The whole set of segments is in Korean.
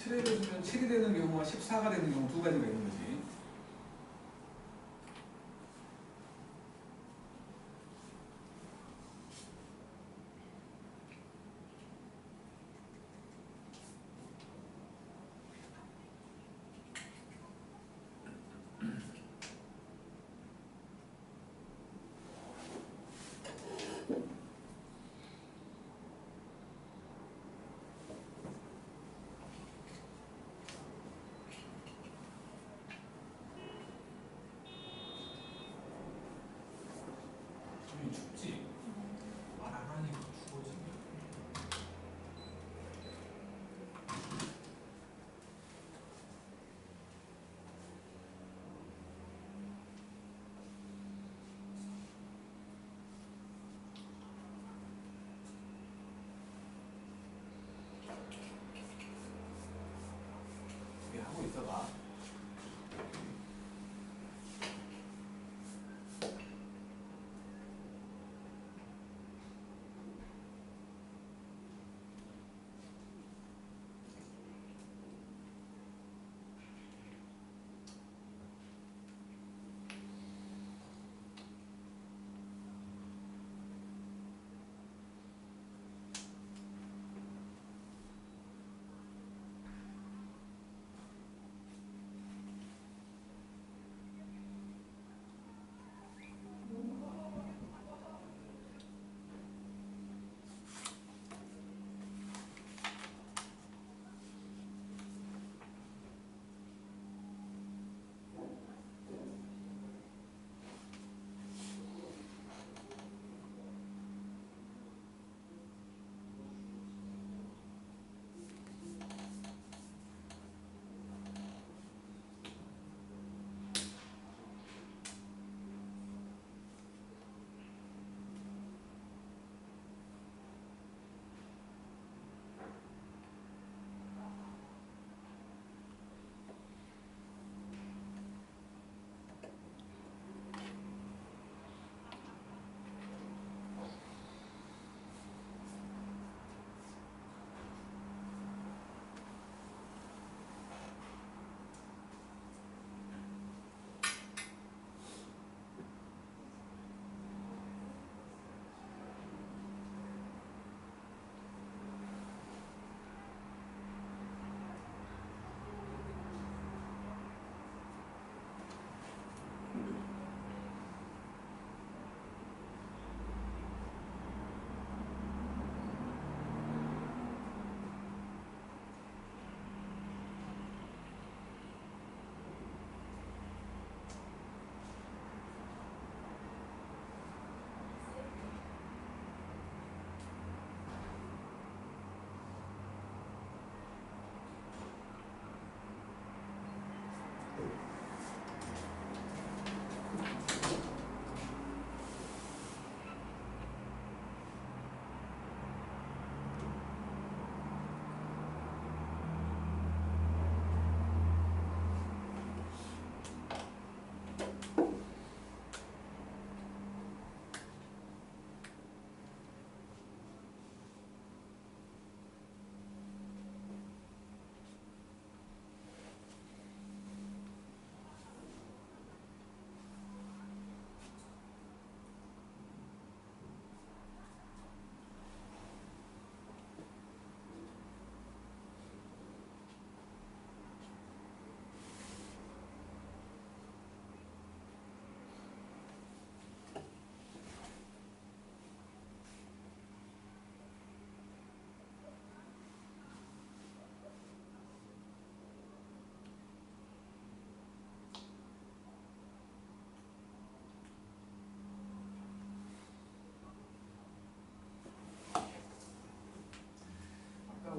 7의 배수면 7이 되는 경우와 14가 되는 경우 두 가지가 있는 거지. 춥지? 말 안 하니까 추워지네. 이게 하고 있어봐.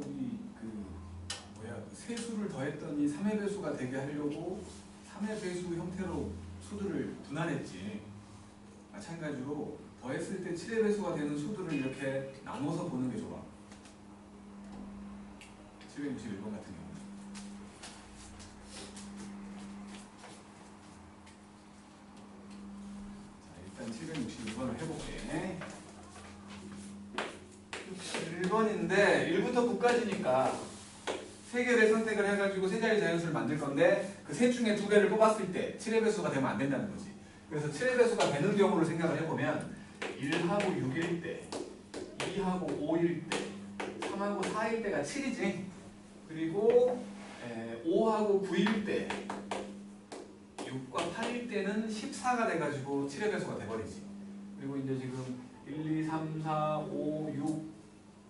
우리 그 세수를 더했더니 3의 배수가 되게 하려고 3의 배수 형태로 수들을 분할했지. 마찬가지로 더했을 때 7의 배수가 되는 수들을 이렇게 나눠서 보는 게 좋아. 761번 같은 경우는. 자, 일단 761번을 해볼게. 61번인데 1부터 9까지니까 세 개를 선택을 해가지고 세 자리 자연수를 만들 건데 그 셋 중에 두 개를 뽑았을 때 7의 배수가 되면 안 된다는 거지. 그래서 7의 배수가 되는 경우를 생각을 해보면 1하고 6일 때, 2하고 5일 때, 3하고 4일 때가 7이지. 그리고 5하고 9일 때, 6과 8일 때는 14가 돼가지고 7의 배수가 돼버리지. 그리고 이제 지금 1, 2, 3, 4, 5, 6,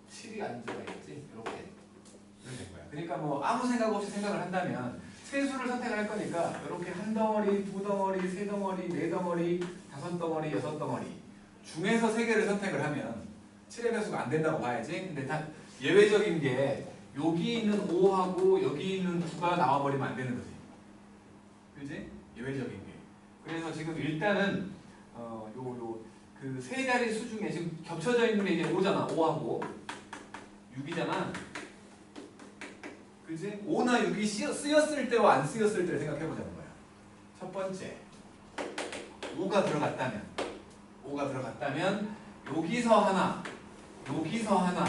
7이 앉아가 있지. 이렇게 된 거야. 그러니까 뭐 아무 생각 없이 생각을 한다면 세 수를 선택을 할 거니까 이렇게 한 덩어리, 두 덩어리, 세 덩어리, 네 덩어리, 다섯 덩어리, 여섯 덩어리 중에서 세 개를 선택을 하면 7의 배수가 안 된다고 봐야지. 근데 다 예외적인 게 여기 있는 5하고 여기 있는 9가 나와버리면 안 되는 거지. 그지? 예외적인 게. 그래서 지금 일단은 그 세 자리 수 중에 지금 겹쳐져 있는 게 이게 5잖아. 5하고 6이잖아. 그지? 5나 6이 쓰였을 때와 안 쓰였을 때를 생각해 보자는 거야. 첫 번째 5가 들어갔다면 여기서 하나, 여기서 하나,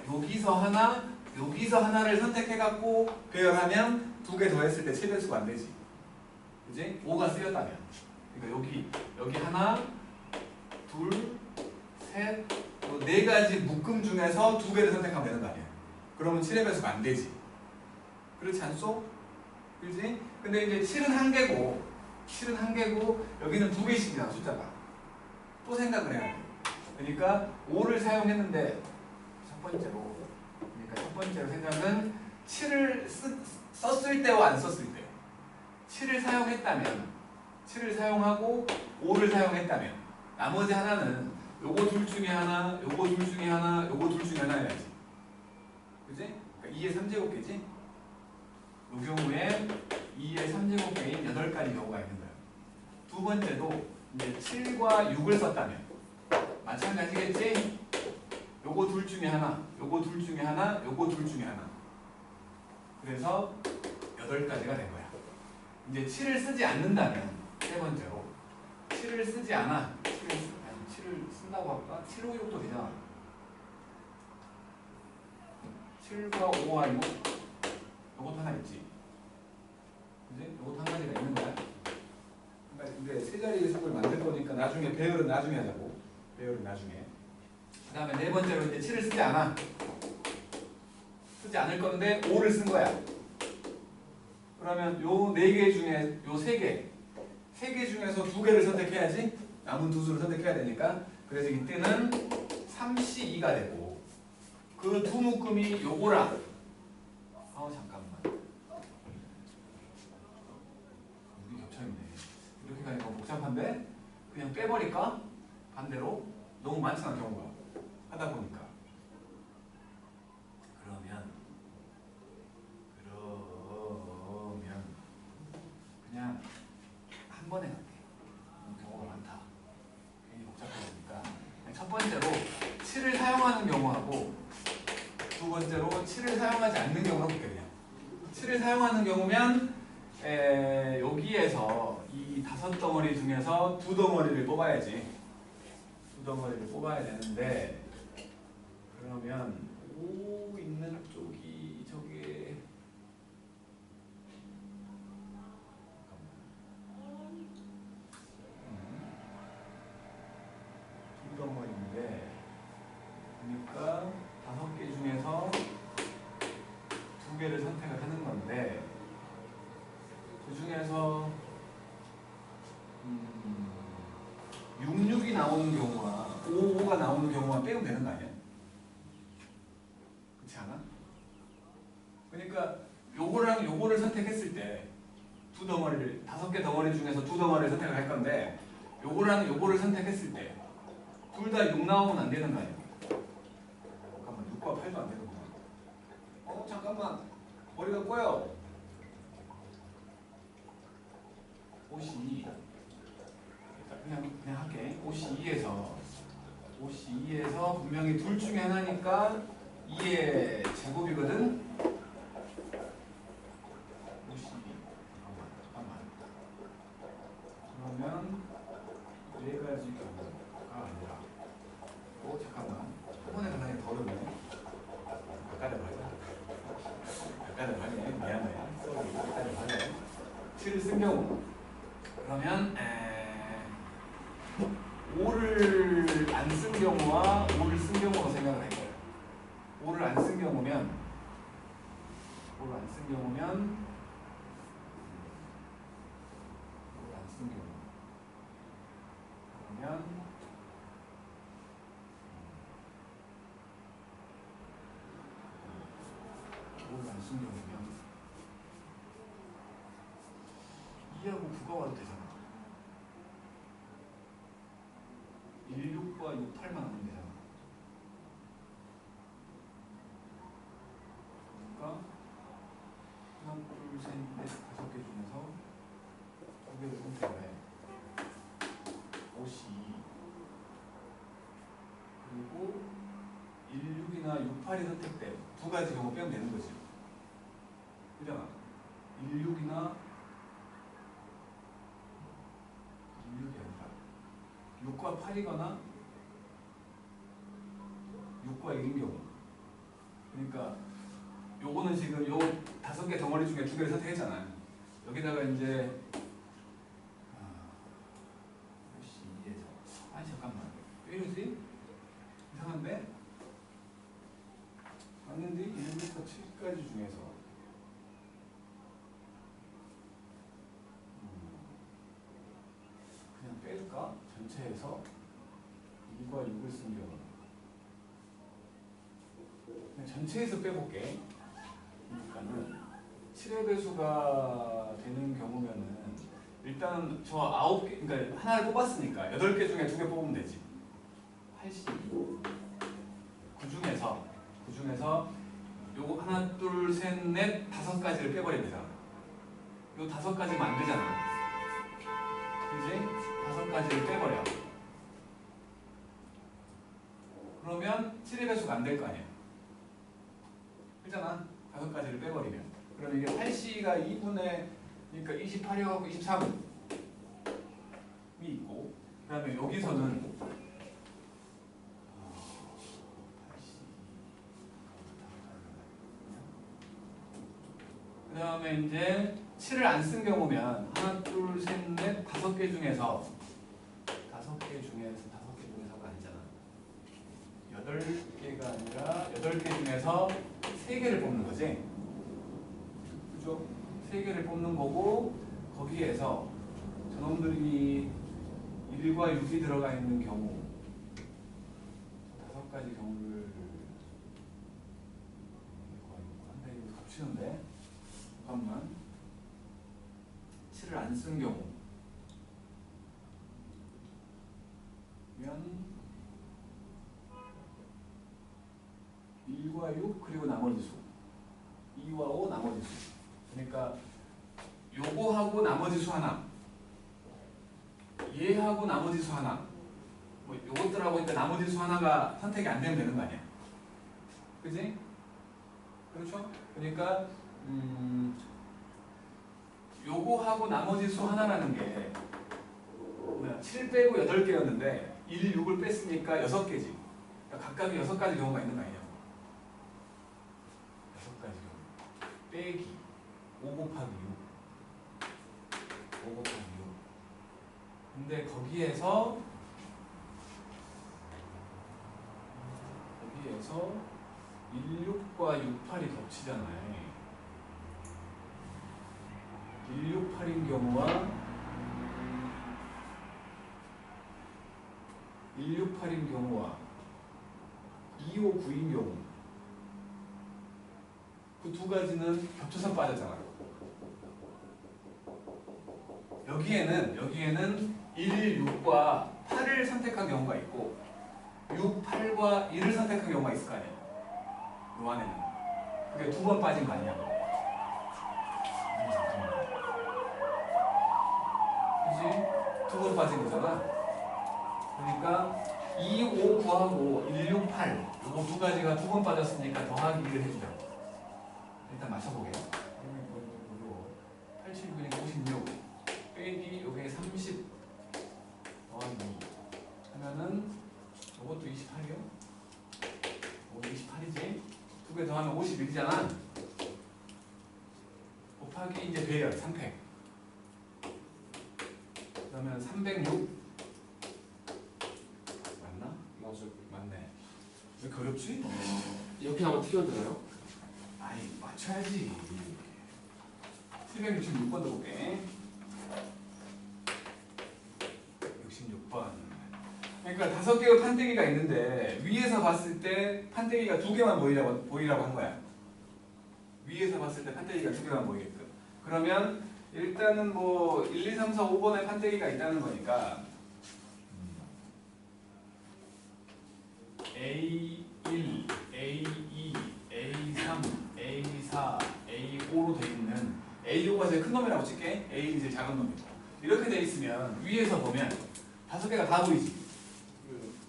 여기서 하나, 여기서 하나를 선택해갖고 배열하면 두 개 더했을 때 7배수가 안 되지. 그지? 5가 쓰였다면. 그러니까 여기 하나, 둘, 셋, 네 가지 묶음 중에서 두 개를 선택하면 되는 거 아니야. 그러면 7의 배수가 안 되지. 그렇지 않소? 그지? 근데 이제 7은 한 개고 여기는 두 개씩이잖아 숫자가. 또 생각을 해야 돼. 그러니까 5를 사용했는데 첫 번째로 생각은 7을 썼을 때와 안 썼을 때 7을 사용하고 5를 사용했다면 나머지 하나는 요거 둘 중에 하나, 요거 둘 중에 하나, 요거 둘 중에 하나 해야지. 그지? 그러니까 2의 3제곱계지? 이 경우에 2의 3제곱계인 8가지 경우가 있는 거야. 두 번째도 이제 7과 6을 썼다면 마찬가지겠지? 요거 둘 중에 하나, 요거 둘 중에 하나, 요거 둘 중에 하나. 그래서 8가지가 된 거야. 이제 7을 쓰지 않는다면 세 번째로 7을 쓰지 않아. 7을 쓴다고 할까? 7, 5, 6도 되잖아. 7과 5와 6 요것도 하나 있지. 그지? 요것도 한 가지가 있는 거야. 근데 세 자리의 수를 만들 거니까 나중에 배열은 나중에 하자고. 배열은 나중에. 그 다음에 네 번째로 이제 7을 쓰지 않아. 쓰지 않을 건데 5를 쓴 거야. 그러면 요 네 개 중에 요 세 개 중에서 두 개를 선택해야지. 남은 두 수를 선택해야 되니까. 그래서 이때는 3C2가 되고 그 두 묶음이 요거랑 잠깐만. 여기 겹쳐있네. 이렇게 가니까 복잡한데? 그냥 빼버릴까? 반대로? 너무 많잖아 경우가. 하다 보니까. 그러면 그냥 한 번에 갈게. 경우가 많다. 괜히 복잡해지니까. 첫 번째로 7을 사용하는 경우하고 두 번째로 7을 사용하지 않는 경우로 볼게 그냥. 7을 사용하는 경우면 여기에서 이 5덩어리 중에서 2덩어리를 뽑아야지. 2덩어리를 뽑아야 되는데 그러면 5 있는 쪽이 저게 두 덩어리인데 그러니까 5개 중에서 2개를 선택을 하는 건데 그 중에서 66이 나오는 경우와 55가 나오는 경우만 빼면 되는 거 아니야? 그렇지 않아? 그러니까 요거랑 요거를 선택했을 때 두 덩어리를 5개 덩어리 중에서 2덩어리를 선택을 할 건데 요거랑 요거를 선택했을 때 둘 다 6 나오면 안 되는 거 아니야? 잠깐만 6과 8도 안 되는구나. 잠깐만 머리가 꼬여. 52 그냥 할게. 52에서 분명히 둘 중에 하나니까 2의 제곱이거든. 52 잠깐만. 그러면 네 가지 경우가 아니라 잠깐만 한 번에 가는 게 더 어렵네. 바꿔야 돼. 쓴 경우 그러면 5를 안 쓴 경우와 5를 쓴 경우로 생각을 할 거예요. 5를 안 쓴 경우면 5를 안 쓴 경우면 5를 안 쓴 경우 그러면 5를 안 쓴 경우면 2하고 9가 와도 되잖아. 16과 6, 8만 하면 되잖아. 그러니까 하나, 둘, 셋, 넷, 5개 중에서 2개를 선택을 해. 5시 그리고 16이나 6, 8이 선택돼. 두 가지 경우 빼면 되는 거지. 그잖아. 16이나 16이 아니라 6과 8이거나 6과 1인 경우. 그러니까 요거는 지금 요 5개 덩어리 중에 2개를 선택했잖아요. 여기다가 이제 아니 잠깐만 왜 이러지? 이상한데? 맞는데 1부터 7까지 중에서 그냥 뺄까? 전체에서 2과 6을 쓴 경우 그냥 전체에서 빼볼게. 그러니까는 7의 배수가 되는 경우면은 일단 저 9개, 그러니까 하나를 뽑았으니까 8개 중에 2개 뽑으면 되지. 82. 그 중에서 요거 하나, 둘, 셋, 넷, 5가지를 빼버리면 되잖아. 요 5가지면 안 되잖아. 그지? 5가지를 빼버려. 그러면 7의 배수가 안 될 거 아니야. 그잖아. 5가지를 빼버리면. 그럼 이게 8C가 2분의 그러니까 28이하고 23이 있고 그 다음에 여기서는 그 다음에 이제 7을 안 쓴 경우면 하나, 둘, 셋, 넷, 5개 중에서 5개 중에서가 아니잖아. 8개가 아니라 8개 중에서 3개를 뽑는 거지. 그죠? 3개를 뽑는 거고 거기에서 저놈들이 1과 6이 들어가 있는 경우 5가지 경우를 1과 6 한데 이거 겹치는데 잠깐만 7을 안 쓴 경우 면 1과 6 그리고 나머지 수 2와 5 나머지 수 그러니까 요거하고 나머지 수 하나 얘하고 나머지 수 하나 뭐 요것들하고 그러니까 나머지 수 하나가 선택이 안 되면 되는 거 아니야. 그지? 그렇죠? 그러니까 요거하고 나머지 수 하나라는 게 7 빼고 8개였는데 1, 6을 뺐으니까 6개지. 그러니까 각각이 6가지 경우가 있는 거 아니냐. 6가지 경우. 빼기 5 곱하기 6 5 곱하기 6 근데 거기에서 16과 68이 겹치잖아요. 168인 경우와 168인 경우와 259인 경우 그 2가지는 겹쳐서 빠졌잖아. 여기에는 1, 6과 8을 선택한 경우가 있고 6, 8과 1을 선택한 경우가 있을 거 아니야. 요 안에는. 그게 2번 빠진 거 아니야. 그치? 2번 빠진 거잖아. 그러니까 2, 5, 9하고 1, 6, 8 요거 2가지가 2번 빠졌으니까 더하기 1을 해주자. 일단 맞춰보게. 89니까 56 빼기 요게 30 더하기 2 하면은 요것도 28이요? 요것도 28이지? 2개 더하면 51이잖아. 곱하기 이제 배열 3팩 그러면 306 맞나? 맞아요. 맞네. 왜 이렇게 어렵지? 이렇게 하면 틀려도 되나요? 아니 맞춰야지. 766번도 볼게. 66번. 그러니까 5개의 판때기가 있는데 위에서 봤을 때 판때기가 2개만 보이라고 한 거야. 위에서 봤을 때 판때기가 2개만 보이게끔. 그러면 일단은 뭐 1, 2, 3, 4, 5번에 판때기가 있다는 거니까 A1, A2, A3, A4, A5로 돼 있는 A5가 제일 큰 놈이라고 칠게. A1이 제일 작은 놈이고. 이렇게 돼 있으면 위에서 보면 5개가 다 보이지.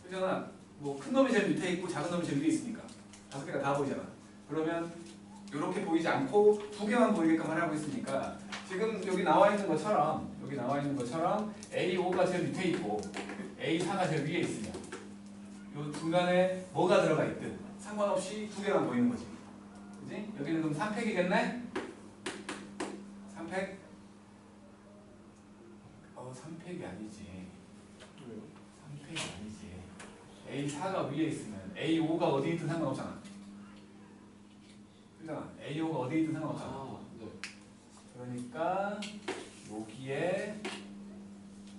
그잖아. 뭐 큰 놈이 제일 밑에 있고 작은 놈이 제일 위에 있으니까 5개가 다 보이잖아. 그러면 이렇게 보이지 않고 2개만 보이게끔 하라고 했으니까 지금 여기 나와 있는 것처럼 A5가 제일 밑에 있고 A4가 제일 위에 있으면 요 중간에 뭐가 들어가 있든 상관없이 2개만 보이는 거지. 그지? 여기는 그럼 3팩이겠네? 3팩? 3팩이 아니지. 3팩이 아니지. A4가 위에 있으면 A5가 어디 있든 상관없잖아. 그잖아. A5가 어디 있든 상관없잖아. 아, 네. 그러니까 여기에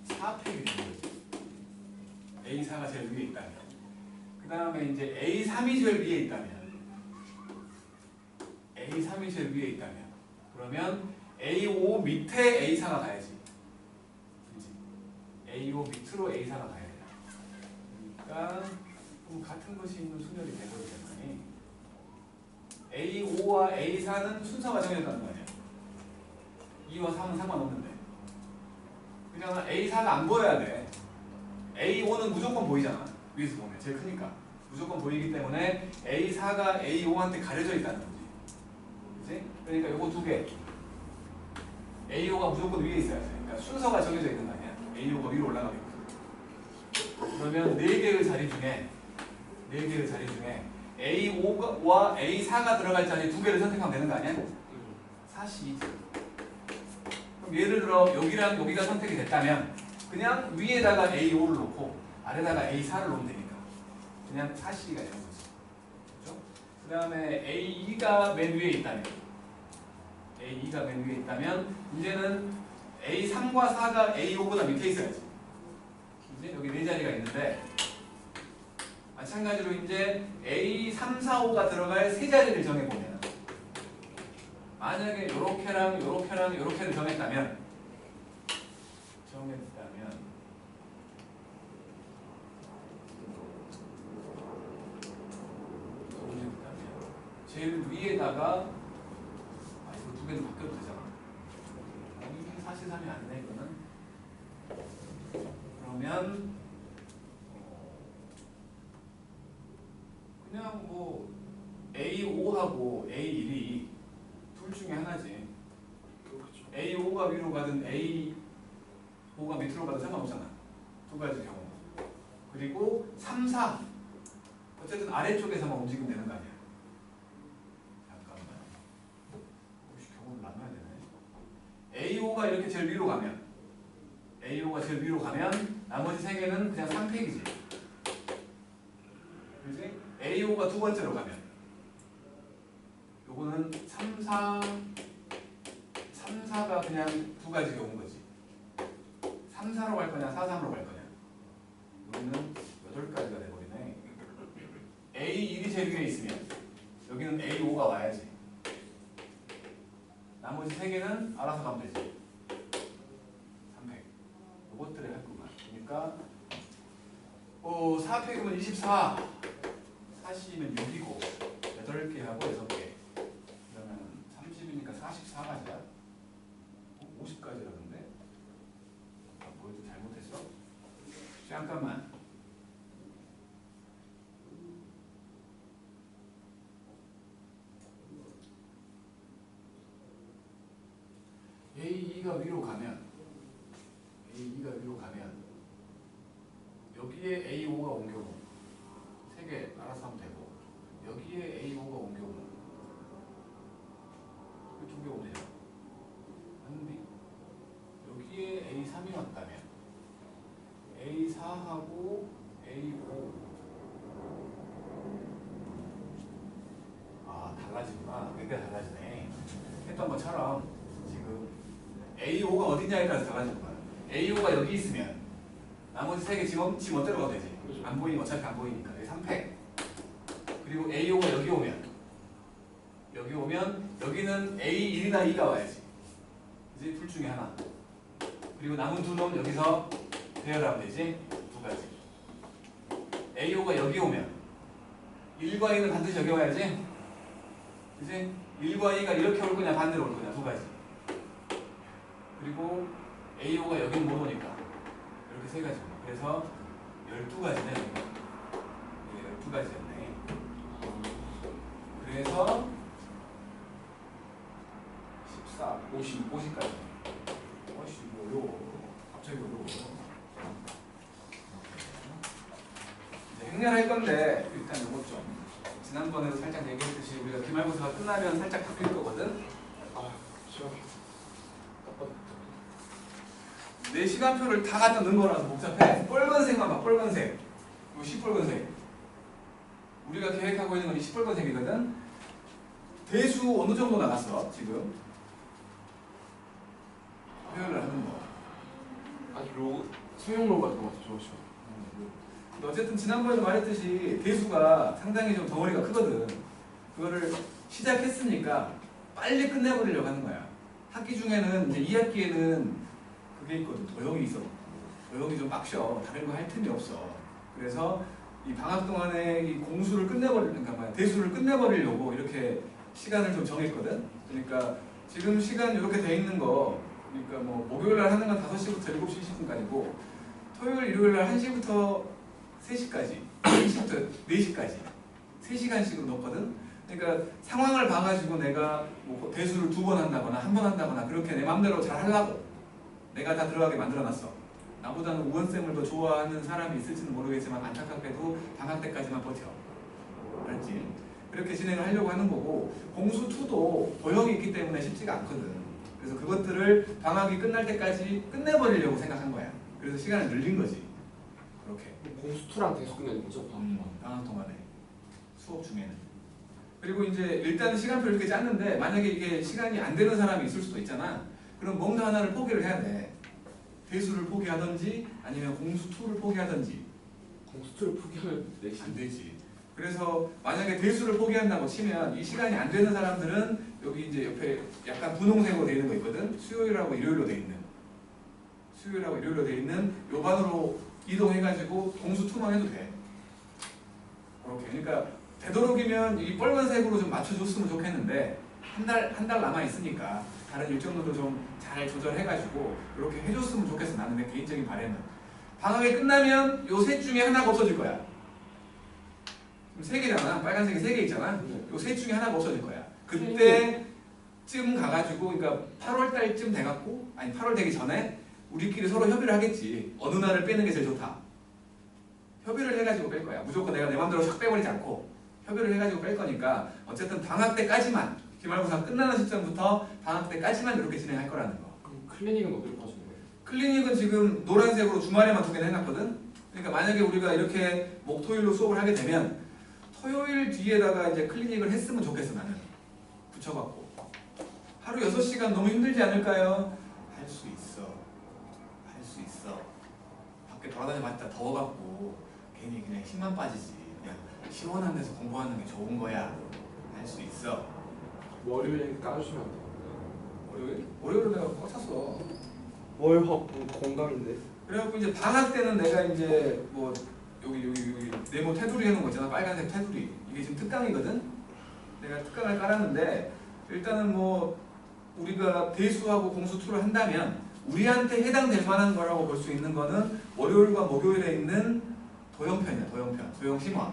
4팩이 되는 거지. A4가 제일 위에 있다면. 그 다음에 이제 A3이 제일 위에 있다면. A3이 제일 위에 있다면. 그러면 A5 밑에 A4가 가야지. 그치? A5 밑으로 A4가 가야 돼. 그러니까 그럼 같은 것이 있는 순열이 되버리잖아요. A5와 A4는 순서가 정해졌다는 거 아니야. 2와 3은 상관없는데. 그냥 A4가 안 보여야 돼. A5는 무조건 보이잖아. 위에서 보면 제일 크니까 무조건 보이기 때문에 A4가 A5한테 가려져 있다는 거지. 그치? 그러니까 요거 2개. A5가 무조건 위에 있어야 돼. 그러니까 순서가 정해져 있는 거 아니야. A5가 위로 올라가게끔. 그러면 4개의 자리 중에 A5와 A4가 들어갈 자리 2개를 선택하면 되는 거 아니야? 사실이지. 그럼 예를 들어 여기랑 여기가 선택이 됐다면 그냥 위에다가 A5를 놓고 아래다가 A4를 놓으면 되니까 그냥 사실이가 되는 거지. 그렇죠? 그 다음에 A2가 맨 위에 있다면 이제는 A3과 4가 A5보다 밑에 있어야지. 이제 여기 4자리가 있는데 마찬가지로 이제 A3, 4, 5가 들어갈 3자리를 정해보면 만약에 요렇게를 정했다면 제일 위에다가 이거 2개는 바뀌어도 되잖아. 이게 사실상이 아니네 이거는. 그러면 그냥 뭐 A5하고 A1이 둘 중에 하나지. A5가 위로 가든 A5가 밑으로 가든 상관없잖아. 2가지 경우. 그리고 3, 4 어쨌든 아래쪽에서만 움직이면 되는 거 아니야. 잠깐만. 혹시 경우를 나눠야 되네. A5가 이렇게 제일 위로 가면 나머지 3개는 그냥 3팩이지. 그지? A5가 2번째로 가면 요거는 3, 4가 그냥 2가지 경우인 거지. 3, 4로 갈 거냐 4, 3으로 갈 거냐. 여기는 8가지가 돼버리네. A1이 제일 위에 있으면 여기는 A5가 와야지. 나머지 3개는 알아서 가면 되지. 3팩. 요것들을 할 거만. 그러니까 4팩이면 24. 40이면 6이고 8개 하고 6개. 그러면 30이니까 44가지야. 50가지라던데? 뭐 좀 잘못했어? 잠깐만. A2가 위로 가면 여기에 A5가 옮겨오고 3개 알아서 하면 되고 여기에 A5가 옮겨오고 2개 오면 되잖아. 여기에 A3이 왔다면 얘기가 달라지네. 했던 것처럼 지금 AO가 어디냐에 따라서 달라질 거야. AO가 여기 있으면 나머지 세 개 지금 어디로 가도 되지? 그렇죠. 안 보이니 어차피 안 보이니까 여기 3팩. 그리고 AO가 여기 오면 여기는 A1이나 2가 와야지. 이제 둘 중에 하나. 그리고 남은 두 놈 여기서 배열하면 되지. 두 가지. AO가 여기 오면 1과 2는 반드시 여기 와야지. 그지? 1과 2가 이렇게 올 거냐 반대로 올 거냐 두 가지. 그리고 AO가 여기는 못 오니까 이렇게 세 가지. 그래서 12가지네. 12가지였네. 그래서 14, 50까지. 뭐요? 갑자기 어려워. 이제 행렬할 건데 일단 요것 좀 지난번에도 살짝 얘기했듯이 우리가 기말고사가 끝나면 살짝 바뀔 거거든. 시원. 내 시간표를 다 갖다 넣은 거라서 복잡해. 빨간색만 봐. 빨간색. 이거 시뻘건색. 우리가 계획하고 있는 건 이 시뻘건색이거든. 대수 어느 정도 나갔어 지금? 표현을 하는 거. 아직 수용로가 더 좋죠. 근데 어쨌든 지난번에도 말했듯이 대수가 상당히 좀 덩어리가 크거든. 그거를 시작했으니까 빨리 끝내버리려고 하는 거야. 학기 중에는 이제 2학기에는 그게 있거든. 도형이 있어. 도형이 좀 빡셔. 다른 거 할 틈이 없어. 그래서 이 방학 동안에 이 공수를 그러니까 대수를 끝내버리려고 이렇게 시간을 좀 정했거든. 그러니까 지금 시간 이렇게 돼 있는 거, 그러니까 뭐 목요일 날 하는 건 5시부터 7시 20분까지고 토요일, 일요일 날 1시부터 3시까지, 2시부터 4시까지 3시간씩으로 넣거든. 그러니까 상황을 봐가지고 내가 뭐 대수를 2번 한다거나 1번 한다거나 그렇게 내 맘대로 잘 하려고 내가 다 들어가게 만들어놨어. 나보다는 우원쌤을 더 좋아하는 사람이 있을지는 모르겠지만 안타깝게도 방학 때까지만 버텨. 알았지? 그렇게 진행을 하려고 하는 거고 공수2도 도형이 있기 때문에 쉽지가 않거든. 그래서 그것들을 방학이 끝날 때까지 끝내버리려고 생각한 거야. 그래서 시간을 늘린 거지. 그렇게. 공수2랑 계속 끝내는 거죠? 방학 동안에 수업 중에는. 그리고 이제 일단 시간표를 이렇게 짰는데 만약에 이게 시간이 안 되는 사람이 있을 수도 있잖아. 그럼 뭔가 하나를 포기를 해야 돼. 대수를 포기하든지 아니면 공수2를 포기하든지. 공수2를 포기하면 내신 안 되지. 그래서 만약에 대수를 포기한다고 치면 이 시간이 안 되는 사람들은 여기 이제 옆에 약간 분홍색으로 되어 있는 거 있거든. 수요일하고 일요일로 되어 있는. 수요일하고 일요일로 되어 있는 요 반으로 이동해가지고 공수2만 해도 돼. 그렇게. 그러니까 되도록이면 이 빨간색으로 좀 맞춰줬으면 좋겠는데 한 달 남아 있으니까 다른 일정들도 좀 잘 조절해가지고 이렇게 해줬으면 좋겠어. 나는 내 개인적인 바람은. 방학이 끝나면 요 셋 중에 하나가 없어질 거야. 지금 3개잖아. 빨간색이 3개 있잖아. 요 셋 중에 하나가 없어질 거야. 그때쯤 가가지고 그러니까 8월 달쯤 돼갖고 아니 8월 되기 전에 우리끼리 서로 협의를 하겠지. 어느 날을 빼는 게 제일 좋다. 협의를 해가지고 뺄 거야. 무조건 내가 내 맘대로 샥 빼버리지 않고 협의를 해가지고 뺄 거니까 어쨌든 방학 때까지만 기말고사 끝나는 시점부터 방학 때까지만 이렇게 진행할 거라는 거. 그럼 클리닉은 어디로 가시는 거예요? 클리닉은 지금 노란색으로 주말에만 2개는 해놨거든. 그러니까 만약에 우리가 이렇게 목토일로 수업을 하게 되면 토요일 뒤에다가 이제 클리닉을 했으면 좋겠어. 나는 붙여갖고 하루 6시간 너무 힘들지 않을까요? 할 수 있어. 할 수 있어. 밖에 돌아다녀봤자 더워갖고 괜히 그냥 힘만 빠지지. 그냥 시원한 데서 공부하는 게 좋은 거야. 할 수 있어. 월요일에 까주시면 안 돼요? 월요일? 월요일은 내가 꽉 찼어. 월화부 공강인데. 그래갖고 이제 방학 때는 내가 이제 뭐 여기 네모 테두리 해놓은 거 있잖아. 빨간색 테두리. 이게 지금 특강이거든. 내가 특강을 깔았는데 일단은 뭐 우리가 대수하고 공수2를 한다면 우리한테 해당될 만한 거라고 볼 수 있는 거는 월요일과 목요일에 있는 도형편이야. 도형 심화.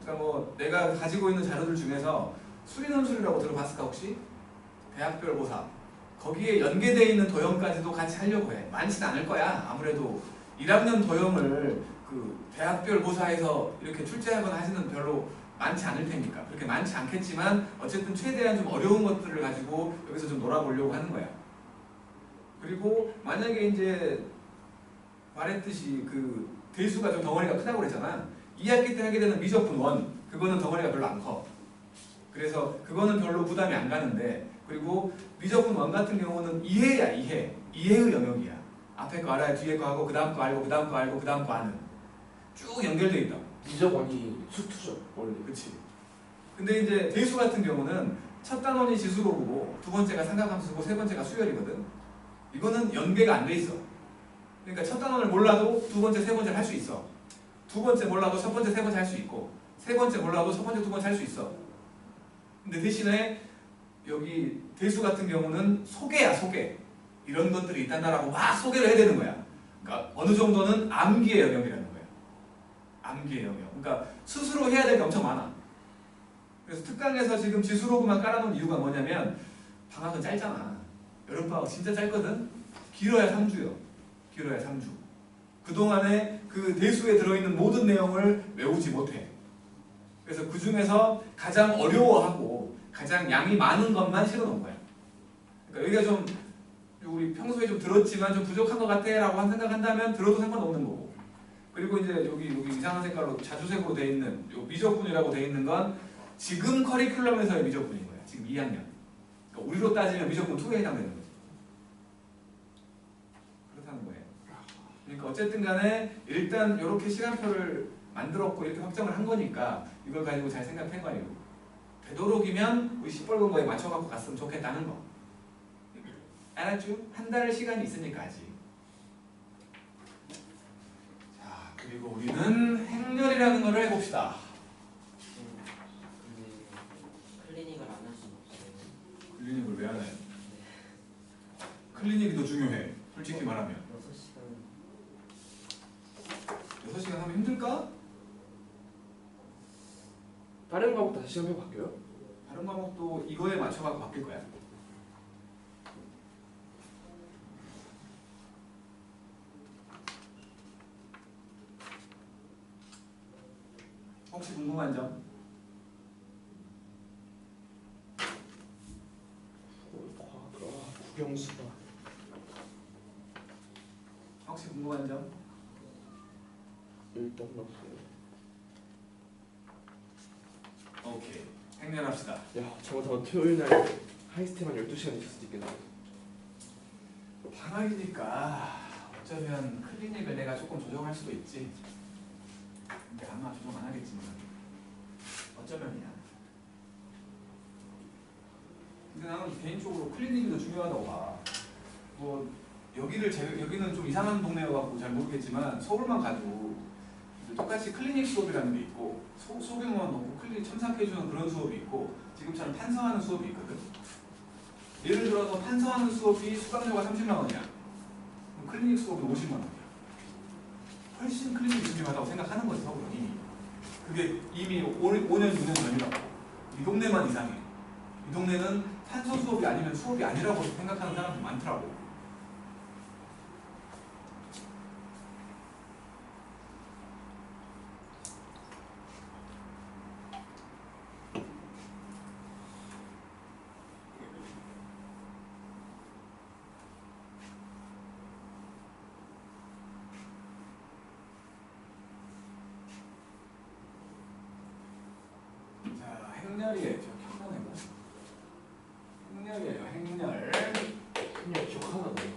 그러니까 뭐 내가 가지고 있는 자료들 중에서 수리논술이라고 들어봤을까 혹시? 대학별 고사. 거기에 연계되어 있는 도형까지도 같이 하려고 해. 많지는 않을 거야. 아무래도 1학년 도형을 그 대학별 고사에서 이렇게 출제하거나 하시는 별로 많지 않을 테니까. 그렇게 많지 않겠지만 어쨌든 최대한 좀 어려운 것들을 가지고 여기서 좀 놀아보려고 하는 거야. 그리고 만약에 이제 말했듯이 그 대수가 좀 덩어리가 크다고 그랬잖아. 2학기 때 하게 되는 미적분 1 그거는 덩어리가 별로 안 커. 그래서 그거는 별로 부담이 안 가는데, 그리고 미적분 1 같은 경우는 이해야, 이해의 영역이야. 앞에 거 알아야 뒤에 거 하고 그 다음 거 알고 그 다음 거 알고 그 다음 거 아는, 쭉 연결돼 있다. 미적원이 수투죠 원래. 그치. 근데 이제 대수 같은 경우는 첫 단원이 지수로 보고 두 번째가 삼각함수고 세 번째가 수열이거든. 이거는 연계가 안 돼 있어. 그러니까 첫 단원을 몰라도 두 번째, 세 번째를 할 수 있어. 두 번째 몰라도 첫 번째, 세 번째 할 수 있고, 세 번째 몰라도 첫 번째, 두 번째 할 수 있어. 근데 대신에 여기 대수 같은 경우는 소개야, 소개. 이런 것들이 있단다라고 막 소개를 해야 되는 거야. 그러니까 어느 정도는 암기의 영역이라는 거야. 암기의 영역. 그러니까 스스로 해야 될 게 엄청 많아. 그래서 특강에서 지금 지수로그만 깔아놓은 이유가 뭐냐면, 방학은 짧잖아. 여름방학 진짜 짧거든. 길어야 3주요. 길어야 3주. 그동안에 그 대수에 들어있는 모든 내용을 외우지 못해. 그래서 그 중에서 가장 어려워하고 가장 양이 많은 것만 실어놓은 거야. 그러니까 여기가 좀 우리 평소에 좀 들었지만 좀 부족한 것 같아 라고 생각한다면 들어도 상관없는 거고. 그리고 이제 여기 이상한 색깔로 자주색으로 돼 있는 요 미적분이라고 돼 있는 건 지금 커리큘럼에서의 미적분인 거야. 지금 2학년. 그러니까 우리로 따지면 미적분 2에 해당되는 거지. 그렇다는 거예요. 그러니까 어쨌든 간에 일단 이렇게 시간표를 만들었고 이렇게 확정을 한 거니까 이걸 가지고 잘 생각해봐요. 되도록이면 우리 시뻘건 거에 맞춰갖고 갔으면 좋겠다는 거. 알았죠? 한 달 시간이 있으니까 아직. 자, 그리고 우리는 행렬이라는 거를 해봅시다. 클리닉을 안 할 수는 없어요. 클리닉을 왜 하나요? 클리닉이 더 중요해. 솔직히 말하면. 6시간 6시간 하면 힘들까? 다른 과목 다시 시험해 바뀌어요? 다른 과목도 이거에 맞춰갖고 바뀔 거야. 혹시 궁금한 점? 국영수가 혹시 궁금한 점? 일단 없어요. 오케이. 행렬합시다. 야 잘못하면 토요일 날 하이스트만 12시간 있을 수도 있겠네. 방학이니까 어쩌면 클리닉을 내가 조금 조정할 수도 있지. 근데 아마 조정 안 하겠지만 어쩌면이야. 근데 나는 개인적으로 클리닉이 더 중요하다고 봐. 뭐 여기는 좀 이상한 동네여갖고 잘 모르겠지만 서울만 가도 똑같이 클리닉 수업이라는 게 있고 소규모만 놓고 클리닉 첨삭해주는 그런 수업이 있고 지금처럼 판서하는 수업이 있거든. 예를 들어서 판서하는 수업이 수강료가 30만 원이야. 그럼 클리닉 수업이 50만 원이야. 훨씬 클리닉이 중요하다고 생각하는 거지 서울은 이미. 그게 이미 5년 6년 전이라고. 이 동네만 이상해. 이 동네는 판서 수업이 아니면 수업이 아니라고 생각하는 사람들이 많더라고. 행렬이에요. 저 켜보내고. 행렬이에요. 행렬. 그냥 기억하나 봐요.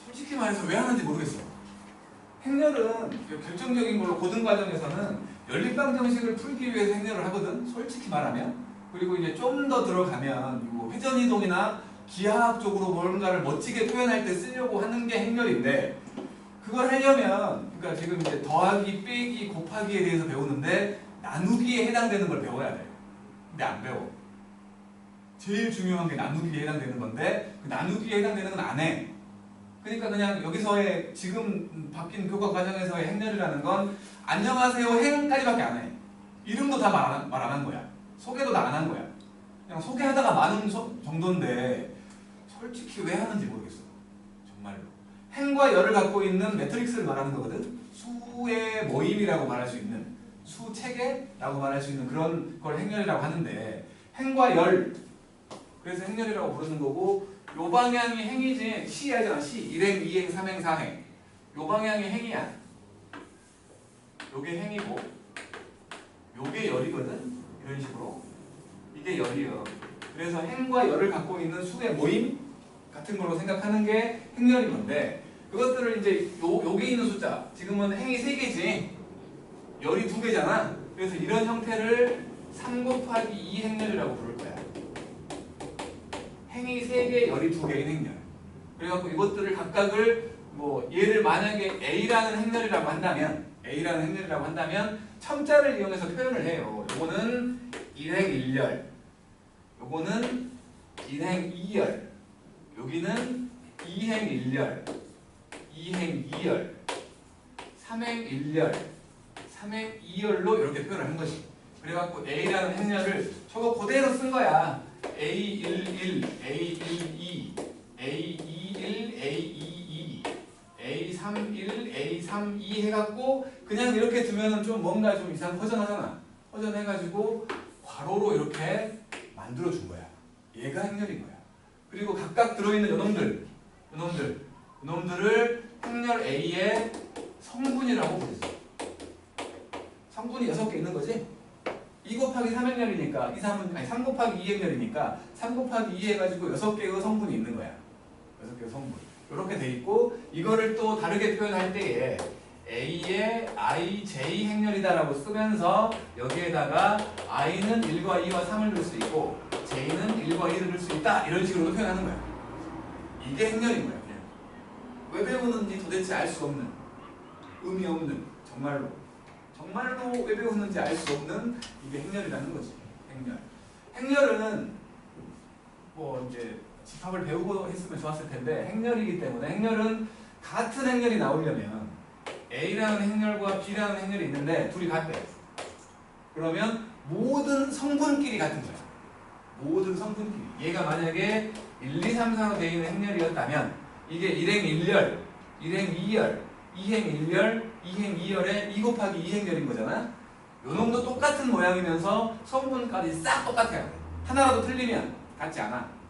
솔직히 말해서 왜 하는지 모르겠어. 행렬은 결정적인 걸로 고등과정에서는 연립방정식을 풀기 위해서 행렬을 하거든. 솔직히 말하면. 그리고 이제 좀 더 들어가면 뭐 회전이동이나 기하학적으로 뭔가를 멋지게 표현할 때 쓰려고 하는 게 행렬인데, 그걸 하려면 그러니까 지금 이제 더하기, 빼기, 곱하기에 대해서 배우는데 나누기에 해당되는 걸 배워야 돼. 근데 안 배워. 제일 중요한 게 나누기에 해당되는 건데 그 나누기에 해당되는 건 안 해. 그러니까 그냥 여기서의 지금 바뀐 교과 과정에서의 행렬이라는 건 안녕하세요 행까지밖에 안 해. 이름도 다 말 안 한 거야. 소개도 다 안 한 거야. 그냥 소개하다가 마는 정도인데 솔직히 왜 하는지 모르겠어. 정말로. 행과 열을 갖고 있는 매트릭스를 말하는 거거든. 수의 모임이라고 말할 수 있는, 수 체계라고 말할 수 있는 그런 걸 행렬이라고 하는데, 행과 열, 그래서 행렬이라고 부르는 거고, 요 방향이 행이지, 시야잖아. 시 1행, 2행, 3행, 4행. 요 방향이 행이야. 요게 행이고 요게 열이거든. 이런 식으로. 이게 열이요. 그래서 행과 열을 갖고 있는 수의 모임 같은 걸로 생각하는 게 행열인 건데 그것들을 이제 여기 있는 숫자 지금은 행이 3개지 열이 2개잖아. 그래서 이런 형태를 3 곱하기 2 행열이라고 부를 거야. 행이 3개, 열이 2개인 행열. 그래갖고 이것들을 각각을 뭐 얘를 만약에 A라는 행열이라고 한다면 첨자를 이용해서 표현을 해요. 요거는 1행 1열, 요거는 1행 2열, 여기는 2행 1열, 2행 2열, 3행 1열, 3행 2열로 이렇게 표현을 한 거지. 그래갖고 A라는 행렬을 저거 그대로 쓴 거야. A11, A12, A21, A22, A31, A32 해갖고 그냥 이렇게 두면은 좀 뭔가 좀 이상 허전하잖아. 허전해가지고 괄호로 이렇게 만들어준 거야. 얘가 행렬인 거야. 그리고 각각 들어있는 요놈들을 행렬 A의 성분이라고 부르죠. 성분이 6개 있는 거지? 2 곱하기 3행렬이니까 3 곱하기 2행렬이니까 3 곱하기 2 해가지고 6개의 성분이 있는 거야. 6개의 성분. 이렇게 돼 있고 이거를 또 다르게 표현할 때에 A의 I, J 행렬이다라고 쓰면서 여기에다가 I는 1과 2와 3을 넣을 수 있고 J는 1과 2를 넣을 수 있다. 이런 식으로 표현하는 거야. 이게 행렬인 거야. 그냥. 왜 배우는지 도대체 알 수 없는 의미 없는 정말로 왜 배우는지 알 수 없는 이게 행렬이라는 거지. 행렬은 뭐 이제 집합을 배우고 했으면 좋았을 텐데 행렬이기 때문에 행렬은 같은 행렬이 나오려면 A라는 행렬과 B라는 행렬이 있는데 둘이 같대. 그러면 모든 성분끼리 같은 거야. 모든 성분끼리. 얘가 만약에 1, 2, 3, 4로 되어 있는 행렬이었다면 이게 1행 1열, 1행 2열, 2행 1열, 2행 2열에 2 곱하기 2행렬인 거잖아. 요 놈도 똑같은 모양이면서 성분까지 싹 똑같아요. 하나라도 틀리면 같지 않아.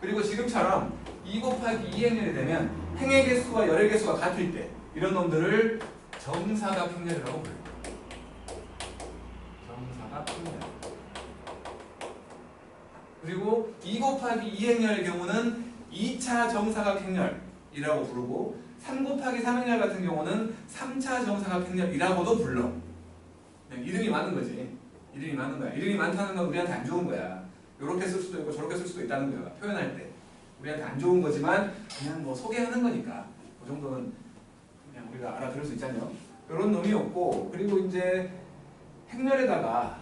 그리고 지금처럼 2 곱하기 2행렬이 되면 행의 개수와 열의 개수가 같을 때 이런 놈들을 정사각행렬이라고 불러요. 정사각행렬. 그리고 2 곱하기 2행렬의 경우는 2차 정사각행렬이라고 부르고 3 곱하기 3행렬 같은 경우는 3차 정사각행렬이라고도 불러. 그냥 이름이 많은 거지. 이름이 많은 거야. 이름이 많다는 건 우리한테 안 좋은 거야. 이렇게 쓸 수도 있고 저렇게 쓸 수도 있다는 거야. 표현할 때. 우리한테 안 좋은 거지만 그냥 뭐 소개하는 거니까 그 정도는 그냥 우리가 알아들을 수 있잖아요. 이런 놈이 없고 그리고 이제 행렬에다가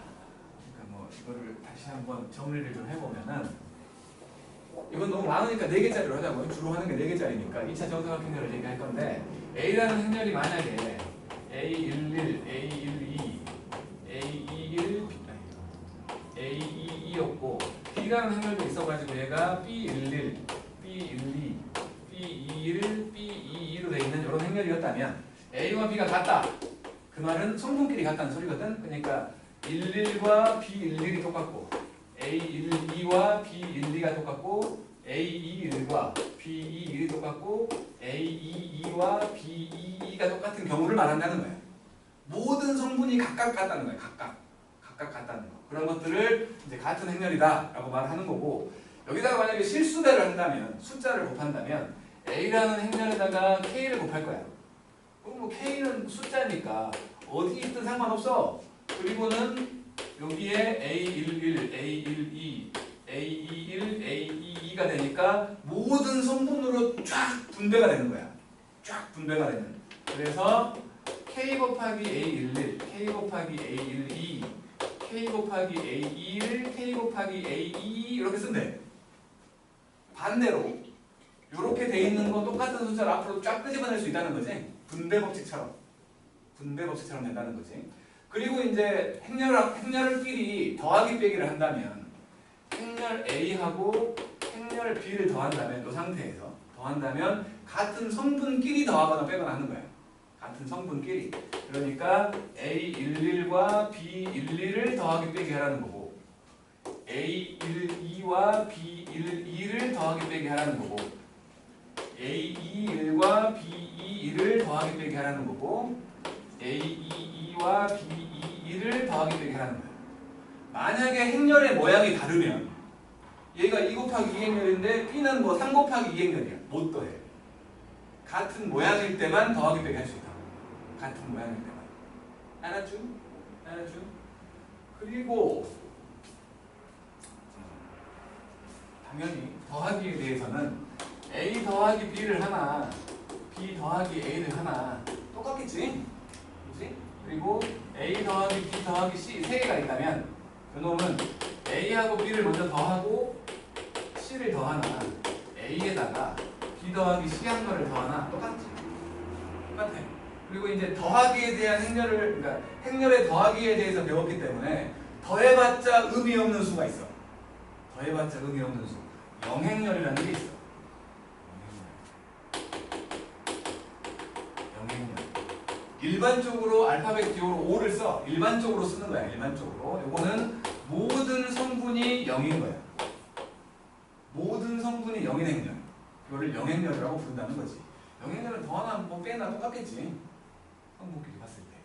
그러니까 뭐 이거를 다시 한번 정리를 좀 해보면은 이건 너무 많으니까 4개짜리로 하자고요. 주로 하는 게 4개짜리니까 2차 정사각행렬을 얘기할 건데 A라는 행렬이 만약에 A11, A12, A21, A22였고 B라는 행렬도 있어가지고 얘가 B11, B12, B21, B22로 되어 있는 이런 행렬이었다면 A와 B가 같다. 그 말은 성분끼리 같다는 소리거든. 그러니까 11과 B11이 똑같고 A12와 B12가 똑같고 A21과 B21이 똑같고 A22와 B22가 똑같은 경우를 말한다는 거야. 모든 성분이 각각 같다는 거야. 각각 같다는 거. 그런 것들을 이제 같은 행렬이다라고 말하는 거고 여기다가 만약에 실수배를 한다면 숫자를 곱한다면 A라는 행렬에다가 K를 곱할 거야. 그럼 뭐 K는 숫자니까 어디 있든 상관없어. 그리고는 여기에 A11, A12, A21, A22가 되니까 모든 성분으로 쫙 분배가 되는 거야. 쫙 분배가 되는. 그래서 K 곱하기 A11, K 곱하기 A12, K 곱하기 A21, K 곱하기 A22 이렇게 쓴대. 반대로 이렇게 돼 있는 거 똑같은 숫자를 앞으로 쫙 끄집어낼 수 있다는 거지. 분배 법칙처럼 된다는 거지. 그리고 이제 행렬끼리 더하기 빼기를 한다면 행렬 A하고 행렬 B를 더한다면 이 상태에서 더한다면 같은 성분끼리 더하거나 빼거나 하는 거야. 같은 성분끼리. 그러니까 A11과 B12를 더하기 빼기 하라는 거고 A12와 B12를 더하기 빼기 하라는 거고 A21과 B21을 더하기 빼기 하라는 거고 A22와 B22를 더하기 빼기 하라는 거야. 만약에 행렬의 모양이 다르면 얘가 2 곱하기 2행렬인데 B는 뭐 3 곱하기 2행렬이야. 못 더해. 같은 모양일 때만 더하기 빼기 할 수 있다. 같은 모양일 때만. 알았죠? 알았죠? 그리고 당연히 더하기에 대해서는 A 더하기 B를 하나, B 더하기 A를 하나 똑같겠지? 그치? 그리고 A 더하기 B 더하기 C 세 개가 있다면 그놈은 A하고 B를 먼저 더하고 C를 더하나 A에다가 B 더하기 C 한 거를 더하나 똑같지? 똑같아. 그리고 이제 더하기에 대한 행렬을, 그러니까 행렬의 더하기에 대해서 배웠기 때문에 더해봤자 의미 없는 수가 있어. 더해봤자 의미 없는 수. 영행렬이라는 게 있어. 영행렬. 일반적으로 알파벳 기호로 5를 써. 일반적으로 쓰는 거야. 일반적으로. 요거는 모든 성분이 0인 거야. 모든 성분이 0인 행렬. 이거를 영행렬이라고 부른다는 거지. 영행렬은 더하나 뭐 빼나 똑같겠지. 성분끼리 봤을 때.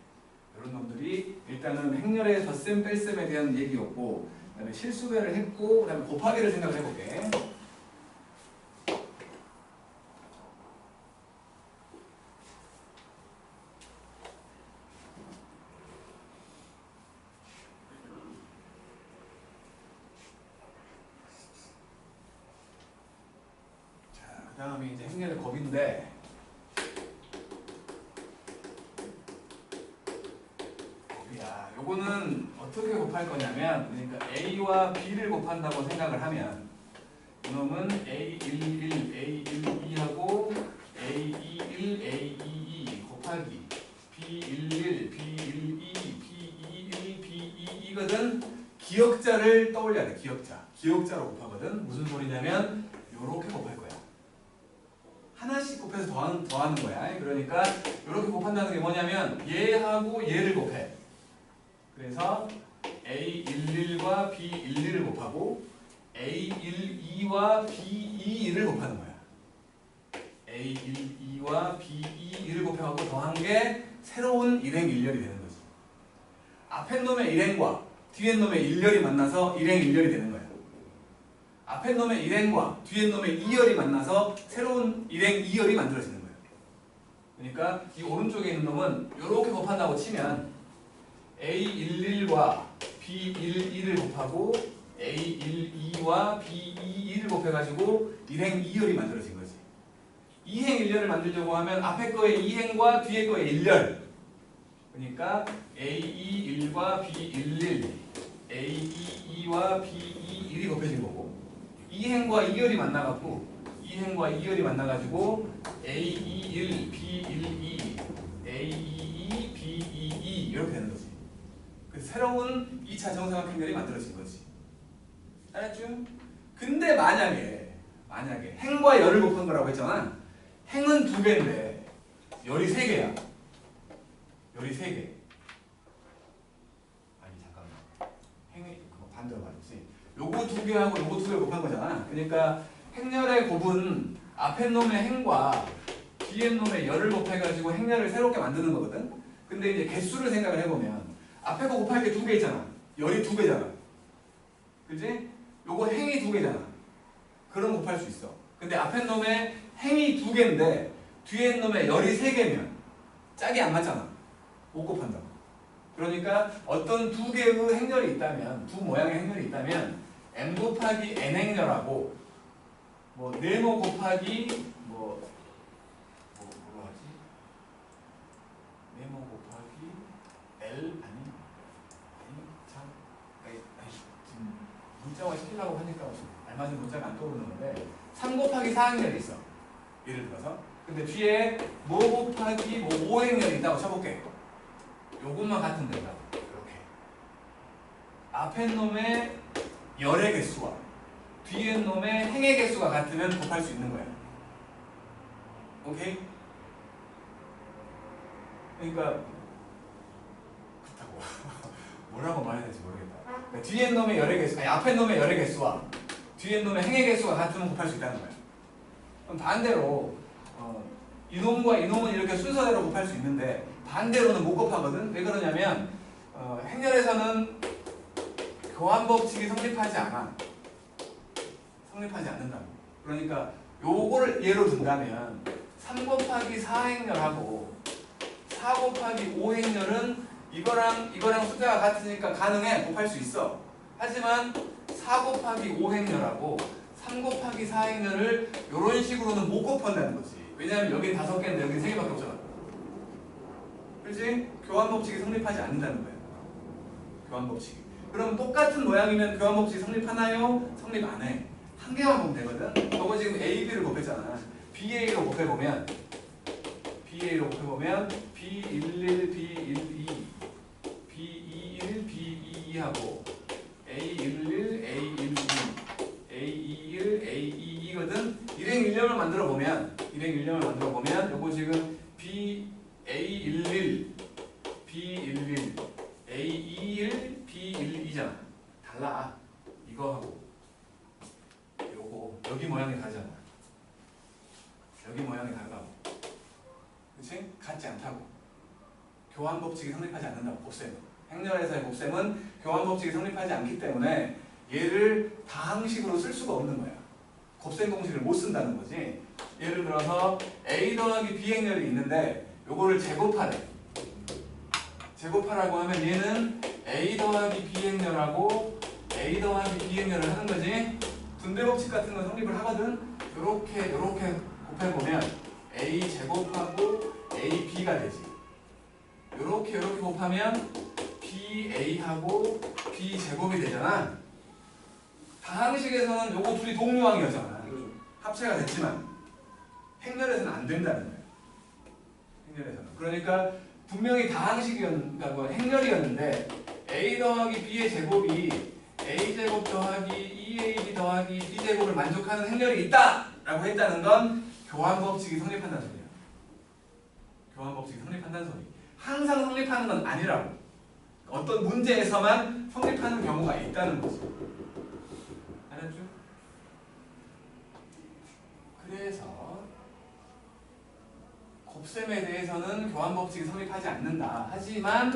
이런 놈들이 일단은 행렬의 덧셈 뺄셈에 대한 얘기였고, 그 다음에 실수배를 했고, 그 다음에 곱하기를 생각을 해볼게. 그 다음에 이제 행렬의 곱인데, 곱이야. 요거는 어떻게 곱할 거냐면, 그러니까 A와 B를 곱한다고 생각을 하면, 이놈은 A11, A12하고 A21, A22 곱하기 B11, B12, B21, B22거든. 기역자를 떠올려야 돼. 기역자. 기역자로 곱하거든. 무슨 소리냐면 요렇게 곱할 거야. 하나씩 곱해서 더하는 거야. 그러니까 이렇게 곱한다는 게 뭐냐면 얘하고 얘를 곱해. 그래서 A11과 B11을 곱하고 A12와 B22를 곱하는 거야. A12와 B22를 곱해갖고 더한 게 새로운 일행일렬이 되는 거지. 앞에 놈의 일행과 뒤에 놈의 일렬이 만나서 일행일렬이 되는 거야. 앞에 놈의 일행과 뒤에 놈의 이열이 만나서 새로운 일행 이열이 만들어지는 거예요. 그러니까 이 오른쪽에 있는 놈은 이렇게 곱한다고 치면 A11과 B11을 곱하고 A12와 B22를 곱해가지고 일행 이열이 만들어진 거지. 이행 일렬을 만들려고 하면 앞에 거의 이행과 뒤에 거의 일렬. 그러니까 A21과 B11, A22와 B21이 곱해진 거고. 이행과 이열이 만나갖고 이행과 이열이 만나가지고 A21, B12, A22, B22 이렇게 되는 거지. 그래서 새로운 2차 정사각 행렬이 만들어진 거지. 알았죠? 근데 만약에 행과 열을 곱한 거라고 했잖아. 행은 2개인데 열이 3개야. 열이 3개. 아니 잠깐만. 행이 반대로 말했지. 요거 2개하고 요거 2개를 곱한 거잖아. 그러니까 행렬의 곱은 앞에 놈의 행과 뒤에 놈의 열을 곱해가지고 행렬을 새롭게 만드는 거거든. 근데 이제 개수를 생각을 해보면 앞에 거 곱할 게 2개 있잖아. 열이 2개잖아. 그치? 요거 행이 2개잖아. 그럼 곱할 수 있어. 근데 앞에 놈의 행이 2개인데 뒤에 놈의 열이 3개면 짝이 안 맞잖아. 못 곱한다. 그러니까 어떤 2개의 행렬이 있다면, 2 모양의 행렬이 있다면 m 곱하기 n 행렬하고 뭐 네모 곱하기 뭐로 하지? 네모 곱하기 l 아니 참 지금 문자화 시키려고 하니까 알맞은 문자가 안 떠오르는 건데 3 곱하기 4 행렬이 있어. 예를 들어서. 근데 뒤에 뭐 곱하기 뭐 5 행렬이 있다고 쳐볼게. 요것만 같은 데다. 이렇게. 앞에 놈의 열의 개수와 뒤에 놈의 행의 개수가 같으면 곱할 수 있는 거야. 오케이? 그러니까 그렇다고 뭐라고 말해야 될지 모르겠다. 그러니까 뒤에 놈의 열의 개수, 아니 앞에 놈의 열의 개수와 뒤에 놈의 행의 개수가 같으면 곱할 수 있다는 거야. 그럼 반대로 이놈과 이놈은 이렇게 순서대로 곱할 수 있는데 반대로는 못 곱하거든. 왜 그러냐면 행렬에서는 교환 법칙이 성립하지 않아. 성립하지 않는다고. 그러니까 요거를 예로 든다면 3 곱하기 4행렬하고 4 곱하기 5행렬은 이거랑 숫자가 같으니까 가능해. 곱할 수 있어. 하지만 4 곱하기 5행렬하고 3 곱하기 4행렬을 이런 식으로는 못 곱한다는 거지. 왜냐하면 여긴 5개인데 여긴 3개밖에 없잖아. 그렇지? 교환 법칙이 성립하지 않는다는 거야. 교환 법칙이. 그럼 똑같은 모양이면 교환 법칙이 성립하나요? 성립 안 해. 한 개만 보면 되거든. 저거 지금 A, B를 곱했잖아. BA로 곱해보면 BA로 곱해보면 B11, B12, B21, B22하고 A11, A12, A21, A22거든. 일행 일령을 만들어 보면 요거 지금 A11, B11, A21, B12잖아. 달라. 이거하고 요거 여기 모양이 다르잖아. 여기 모양이 다르다고. 그치? 같지 않다고. 교환 법칙이 성립하지 않는다고. 곱셈은. 행렬에서의 곱셈은 교환 법칙이 성립하지 않기 때문에 얘를 다항식으로 쓸 수가 없는 거야. 곱셈 공식을 못 쓴다는 거지. 예를 들어서 A 더하기 B 행렬이 있는데 요거를 제곱하래. 제곱하라고 하면 얘는 A 더하기 B 행렬하고 A 더하기 B 행렬을 하는 거지. 분배 법칙 같은 건 성립을 하거든. 요렇게 곱해보면 A 제곱하고 AB가 되지. 요렇게 곱하면 BA하고 B 제곱이 되잖아. 다항식에서는 요거 둘이 동류항이었잖아. 합체가 됐지만 행렬에서는 안 된다는 거야. 행렬에서는. 그러니까 분명히 그러니까 행렬이었는데 A 더하기 B의 제곱이 A 제곱 더하기 2AB 더하기 B 제곱을 만족하는 행렬이 있다라고 했다는 건 교환 법칙이 성립한다는 소리야. 교환 법칙이 성립한다는 소리. 항상 성립하는 건 아니라고. 어떤 문제에서만 성립하는 경우가 있다는 거지. 알았죠? 그래서 곱셈에 대해서는 교환 법칙이 성립하지 않는다. 하지만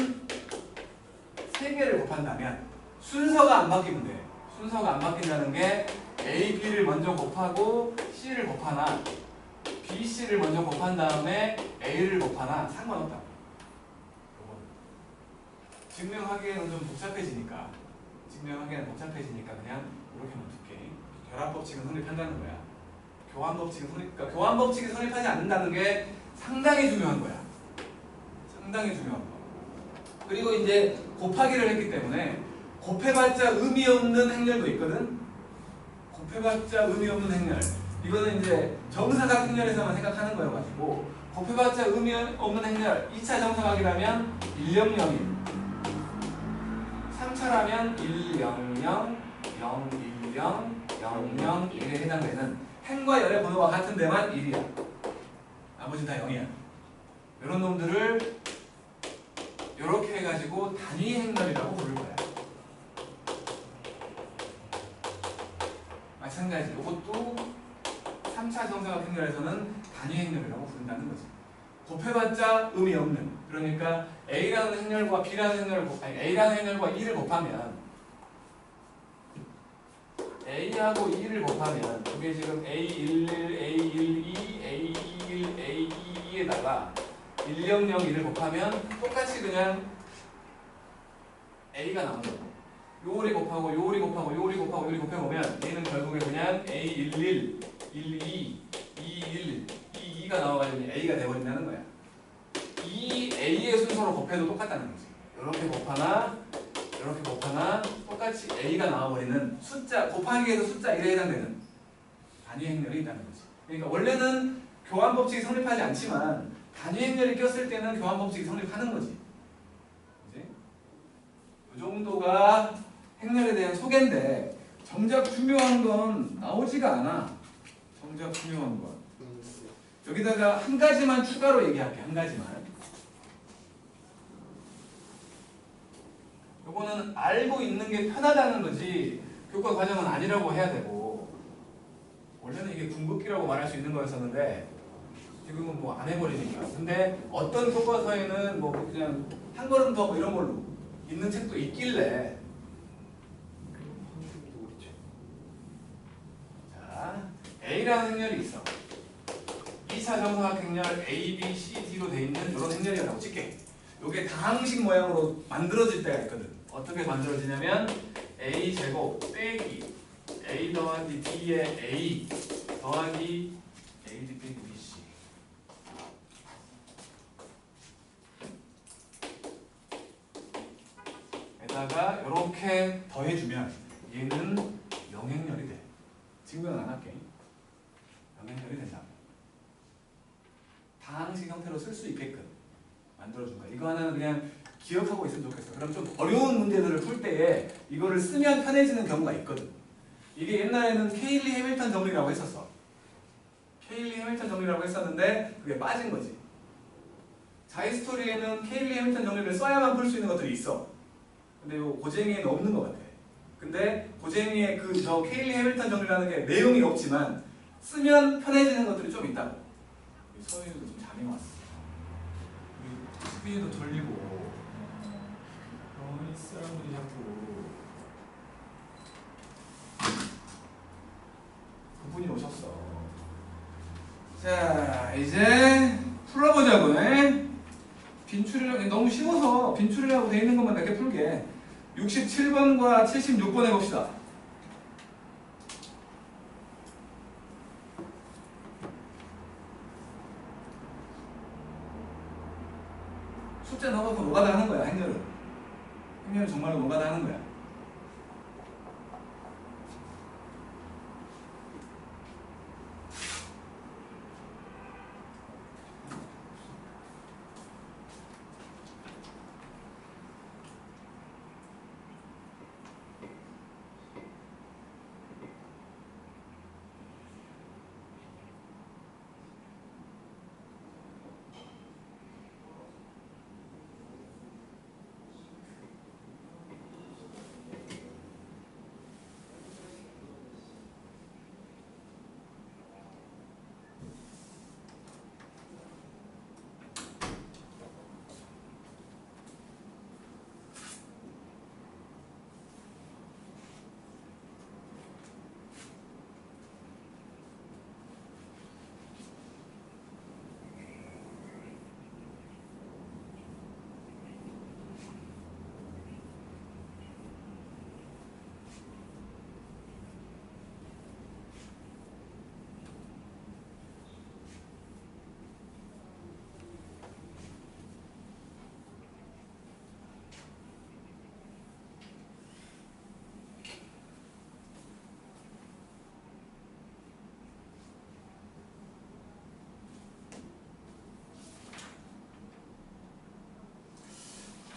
3개를 곱한다면 순서가 안 바뀌면 돼. 순서가 안 바뀐다는 게 A, B를 먼저 곱하고 C를 곱하나 B, C를 먼저 곱한 다음에 A를 곱하나 상관없다. 증명하기에는 좀 복잡해지니까 그냥 이렇게만 둘게. 결합법칙은 성립한다는 거야. 그러니까 교환 법칙이 성립하지 않는다는 게 상당히 중요한 거야. 상당히 중요한 거. 그리고 이제 곱하기를 했기 때문에 곱해봤자 의미 없는 행렬도 있거든. 곱해봤자 의미 없는 행렬. 이거는 이제 정사각 행렬에서만 생각하는 거여가지고 곱해봤자 의미 없는 행렬. 2차 정사각이라면 100인 3차라면 100, 010, 001에 해당되는 행과 열의 번호가 같은 데만 1이야. 나머지는 다 0이야. 이런 놈들을 이렇게 해가지고 단위 행렬이라고 부를 거야. 마찬가지. 이것도 3차 정사각 행렬에서는 단위 행렬이라고 부른다는 거지. 곱해봤자 의미 없는. 그러니까 A라는 행렬과 B라는 행렬을 A라는 행렬과 2를 곱하면 A하고 2를 곱하면 이게 지금 A11, A12, A21, A22에다가 100, 1을 곱하면 똑같이 그냥 A가 나오는 거고 요리 곱하고 요리 곱하고 요리 곱하고 요리 곱해보면 얘는 결국에 그냥 A11, 12, 21, 22가 나와가지고 A가 돼버린다는 거야. 이 A의 순서로 곱해도 똑같다는 거지. 이렇게 곱하나 똑같이 A가 나와버리는 숫자, 곱하기에도 숫자 1에 해당되는 단위 행렬이 있다는 거지. 그러니까 원래는 교환 법칙이 성립하지 않지만 단위 행렬이 꼈을 때는 교환 법칙이 성립하는 거지. 그치? 이 정도가 행렬에 대한 소개인데 정작 중요한 건 나오지가 않아. 정작 중요한 건. 여기다가 한 가지만 추가로 얘기할게. 한 가지만. 요거는 알고 있는 게 편하다는 거지 교과 과정은 아니라고 해야 되고 원래는 이게 궁극기라고 말할 수 있는 거였었는데 지금은 뭐 안 해버리니까. 근데 어떤 교과서에는 뭐 그냥 한 걸음 더 이런 걸로 있는 책도 있길래 삼각형의 행렬 A, B, C, D로 돼 있는 이런 행렬이라고 칠게. 이게 다항식 모양으로 만들어질 때가 있거든. 어떻게 만들어지냐면 A 제곱 빼기 A 더하기 D의 A 더하기 AD 빼기 BC. 에다가 이렇게 더해주면 얘는 영행렬이 돼. 증명은 안 할게. 영행렬이 된다. 다항식 형태로 쓸 수 있게끔 만들어준 거야. 이거 하나는 그냥 기억하고 있으면 좋겠어. 그럼 좀 어려운 문제들을 풀 때에 이거를 쓰면 편해지는 경우가 있거든. 이게 옛날에는 케일리 해밀턴 정리라고 했었어. 케일리 해밀턴 정리라고 했었는데 그게 빠진 거지. 자이스토리에는 케일리 해밀턴 정리를 써야만 풀 수 있는 것들이 있어. 근데 요 고쟁이에는 없는 것 같아. 근데 고쟁이의 그 저 케일리 해밀턴 정리라는 게 내용이 없지만 쓰면 편해지는 것들이 좀 있다고. 서윤이도 좀 잠이 왔어. 우리 수빈이도 졸리고. 이 사람들이 자꾸. 그분이 오셨어. 자, 이제 풀어보자고. 빈출이라고 너무 쉬워서 빈출이라고 돼 있는 것만 몇 개 풀게. 67번과 76번 해봅시다. 숫자 넣어서 노가다 하는 거야, 행렬은. 행렬은 정말로 노가다 하는 거야.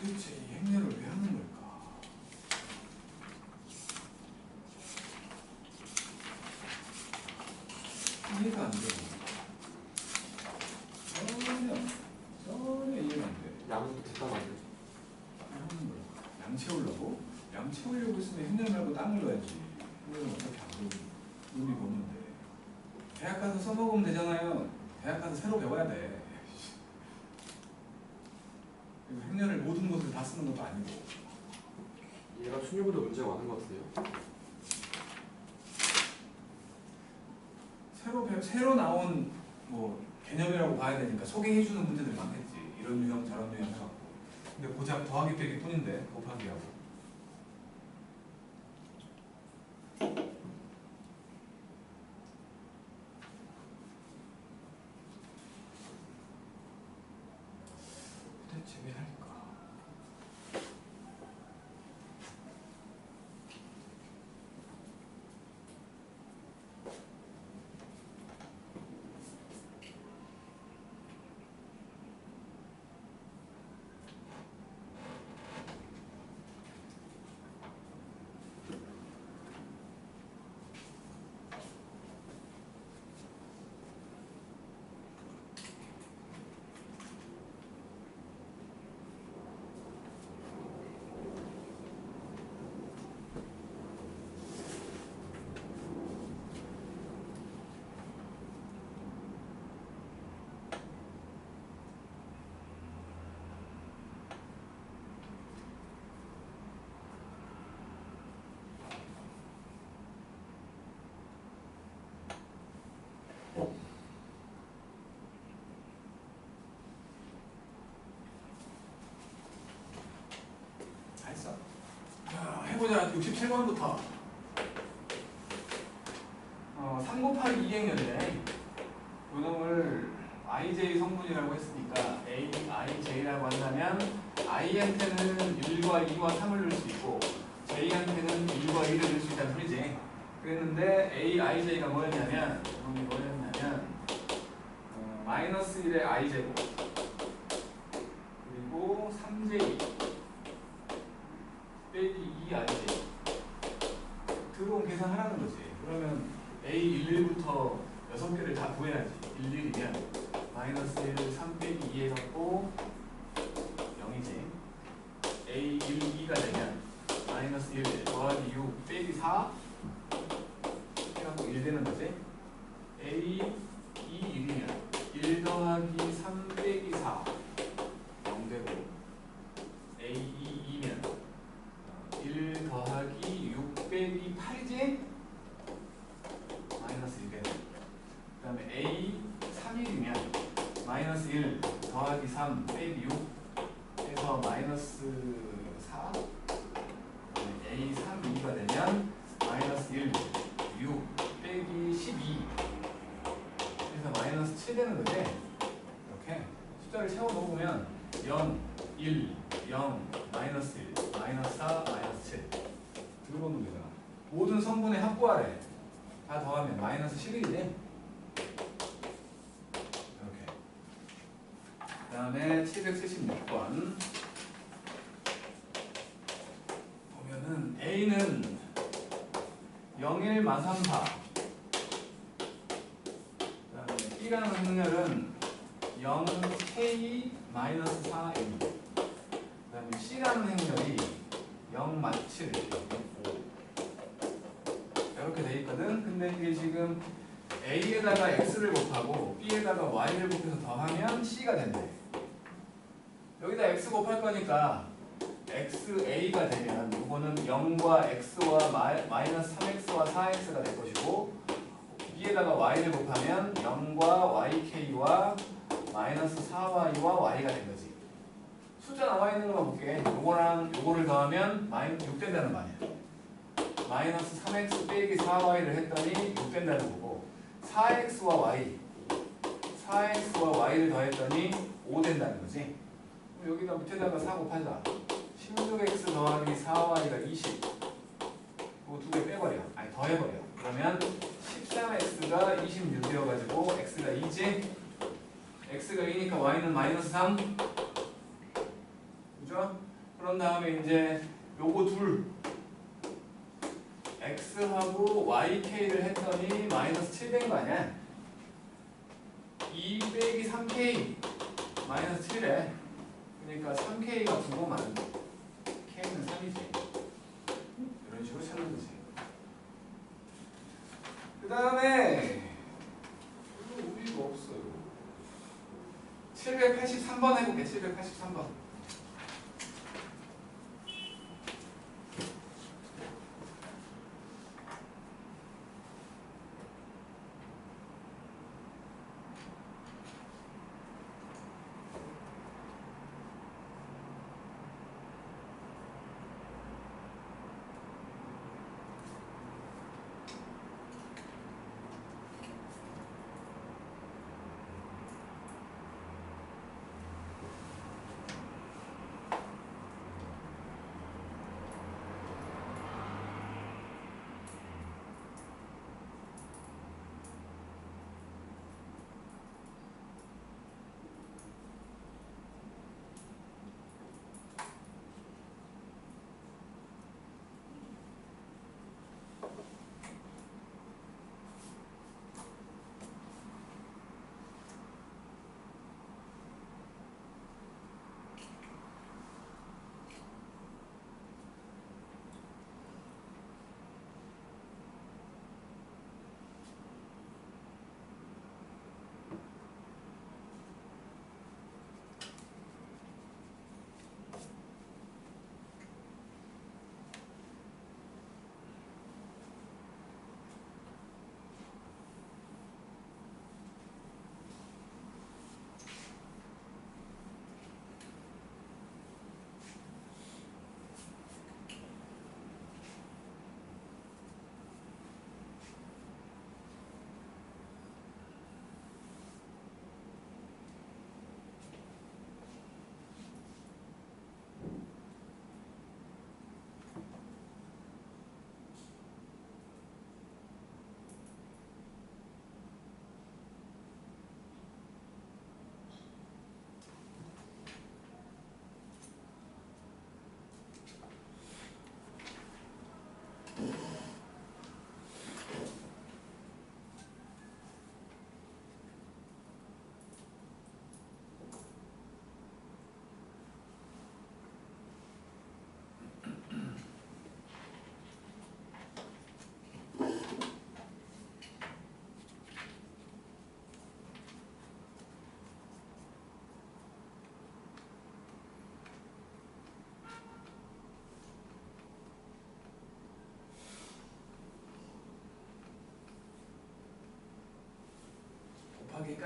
도대체 이 행렬을 왜 하는 걸까? 이해가 안 돼. 전혀 이해가 안 돼. 양도 대단한데. 왜 하는 걸까? 양 채우려고? 양 채우려고 했으면 행렬 말고 땅을 넣어야지. 행렬은 어떻게 안 보고 눈이 보는데. 대학 가서 써먹으면 되잖아요. 대학 가서 새로 배워야 돼. 행렬을 모든 것을 다 쓰는 것도 아니고. 얘가 순위보다 문제가 많은 것 같은데요. 새로 나온 뭐 개념이라고 봐야 되니까 소개해주는 문제들이 많겠지. 이런 유형 저런 유형 해갖고. 근데 고작 더하기 빼기 뿐인데 곱하기하고. 도대체 왜 할까? 보자. 67번부터 3 곱하기 2행렬이네. 요놈을 ij 성분이라고 했으니까 aij라고 한다면 i한테는 1과 2와 3을 넣을 수 있고 j한테는 1과 2를 넣을 수 있다는 소리지. 그랬는데 aij가 뭐였냐면 마이너스 1의 i제곱 그리고 3j 빼기 2ij 들어온 계산하라는 거지. 그러면 A11부터 6개를 다 구해야지. 11이면 마이너스 1, 3 빼기 2 해갖고 0이지. A12가 되면 마이너스 1 더하기 6 빼기 4 해갖고 1 되는 거지. A21이면 1 더하기 3 빼기 4 0 되고 A22면 1 더하기 6 빼기 8이지? 마이너스 1개. 그 다음에 A31이면 마이너스 1 더하기 3 빼기 6 해서 마이너스 4. A32가 되면 마이너스 1, 6 빼기 12 해서 마이너스 7 되는 거지? 이렇게 숫자를 채워 놓으면 0, 1, 0, 마이너스 1, 마이너스 4, 마이너스 7 들어오는 거잖아. 모든 성분의 합부하래. 다 더하면 마이너스 11이지. 이렇게. 그 다음에 776번 보면은 A는 0, 1, 마3파 그 다음에 B라는 행렬은 0K 마이너스 4M 그 다음에 C라는 행렬이 0, 마7 이렇게 돼 있거든. 근데 이게 지금 A에다가 X를 곱하고 B에다가 Y를 곱해서 더하면 C가 된대. 여기다 X 곱할 거니까 XA가 되면 이거는 0과 X와 마이너스 3X와 4X가 될 것이고 B에다가 Y를 곱하면 0과 YK와 마이너스 4Y와 Y가 된 거지. 숫자 나와 있는 것만 볼게. 요거랑 요거를 더하면 마이너스 6 된다는 말이야. 마이너스 3x 빼기 4y를 했더니 6 된다는 거고 4x와 y를 더했더니 5 된다는 거지. 여기다 밑에다가 4 곱하자. 16x 더하기 4y가 20 그거 2개 빼버려. 아니 더해버려. 그러면 13x가 26 되어가지고 x가 2지. x가 2니까 y는 마이너스 3 그죠? 그런 다음에 이제 요거 둘 x하고 YK를 했더니 마이너스 7 된 거 아니야? 2 빼기 3K 마이너스 7에 그러니까 3K가 9고만 K는 3이지. 이런 식으로 찾는 거지. 그 다음에 우리가 없어요. 783번 해볼게. 783번.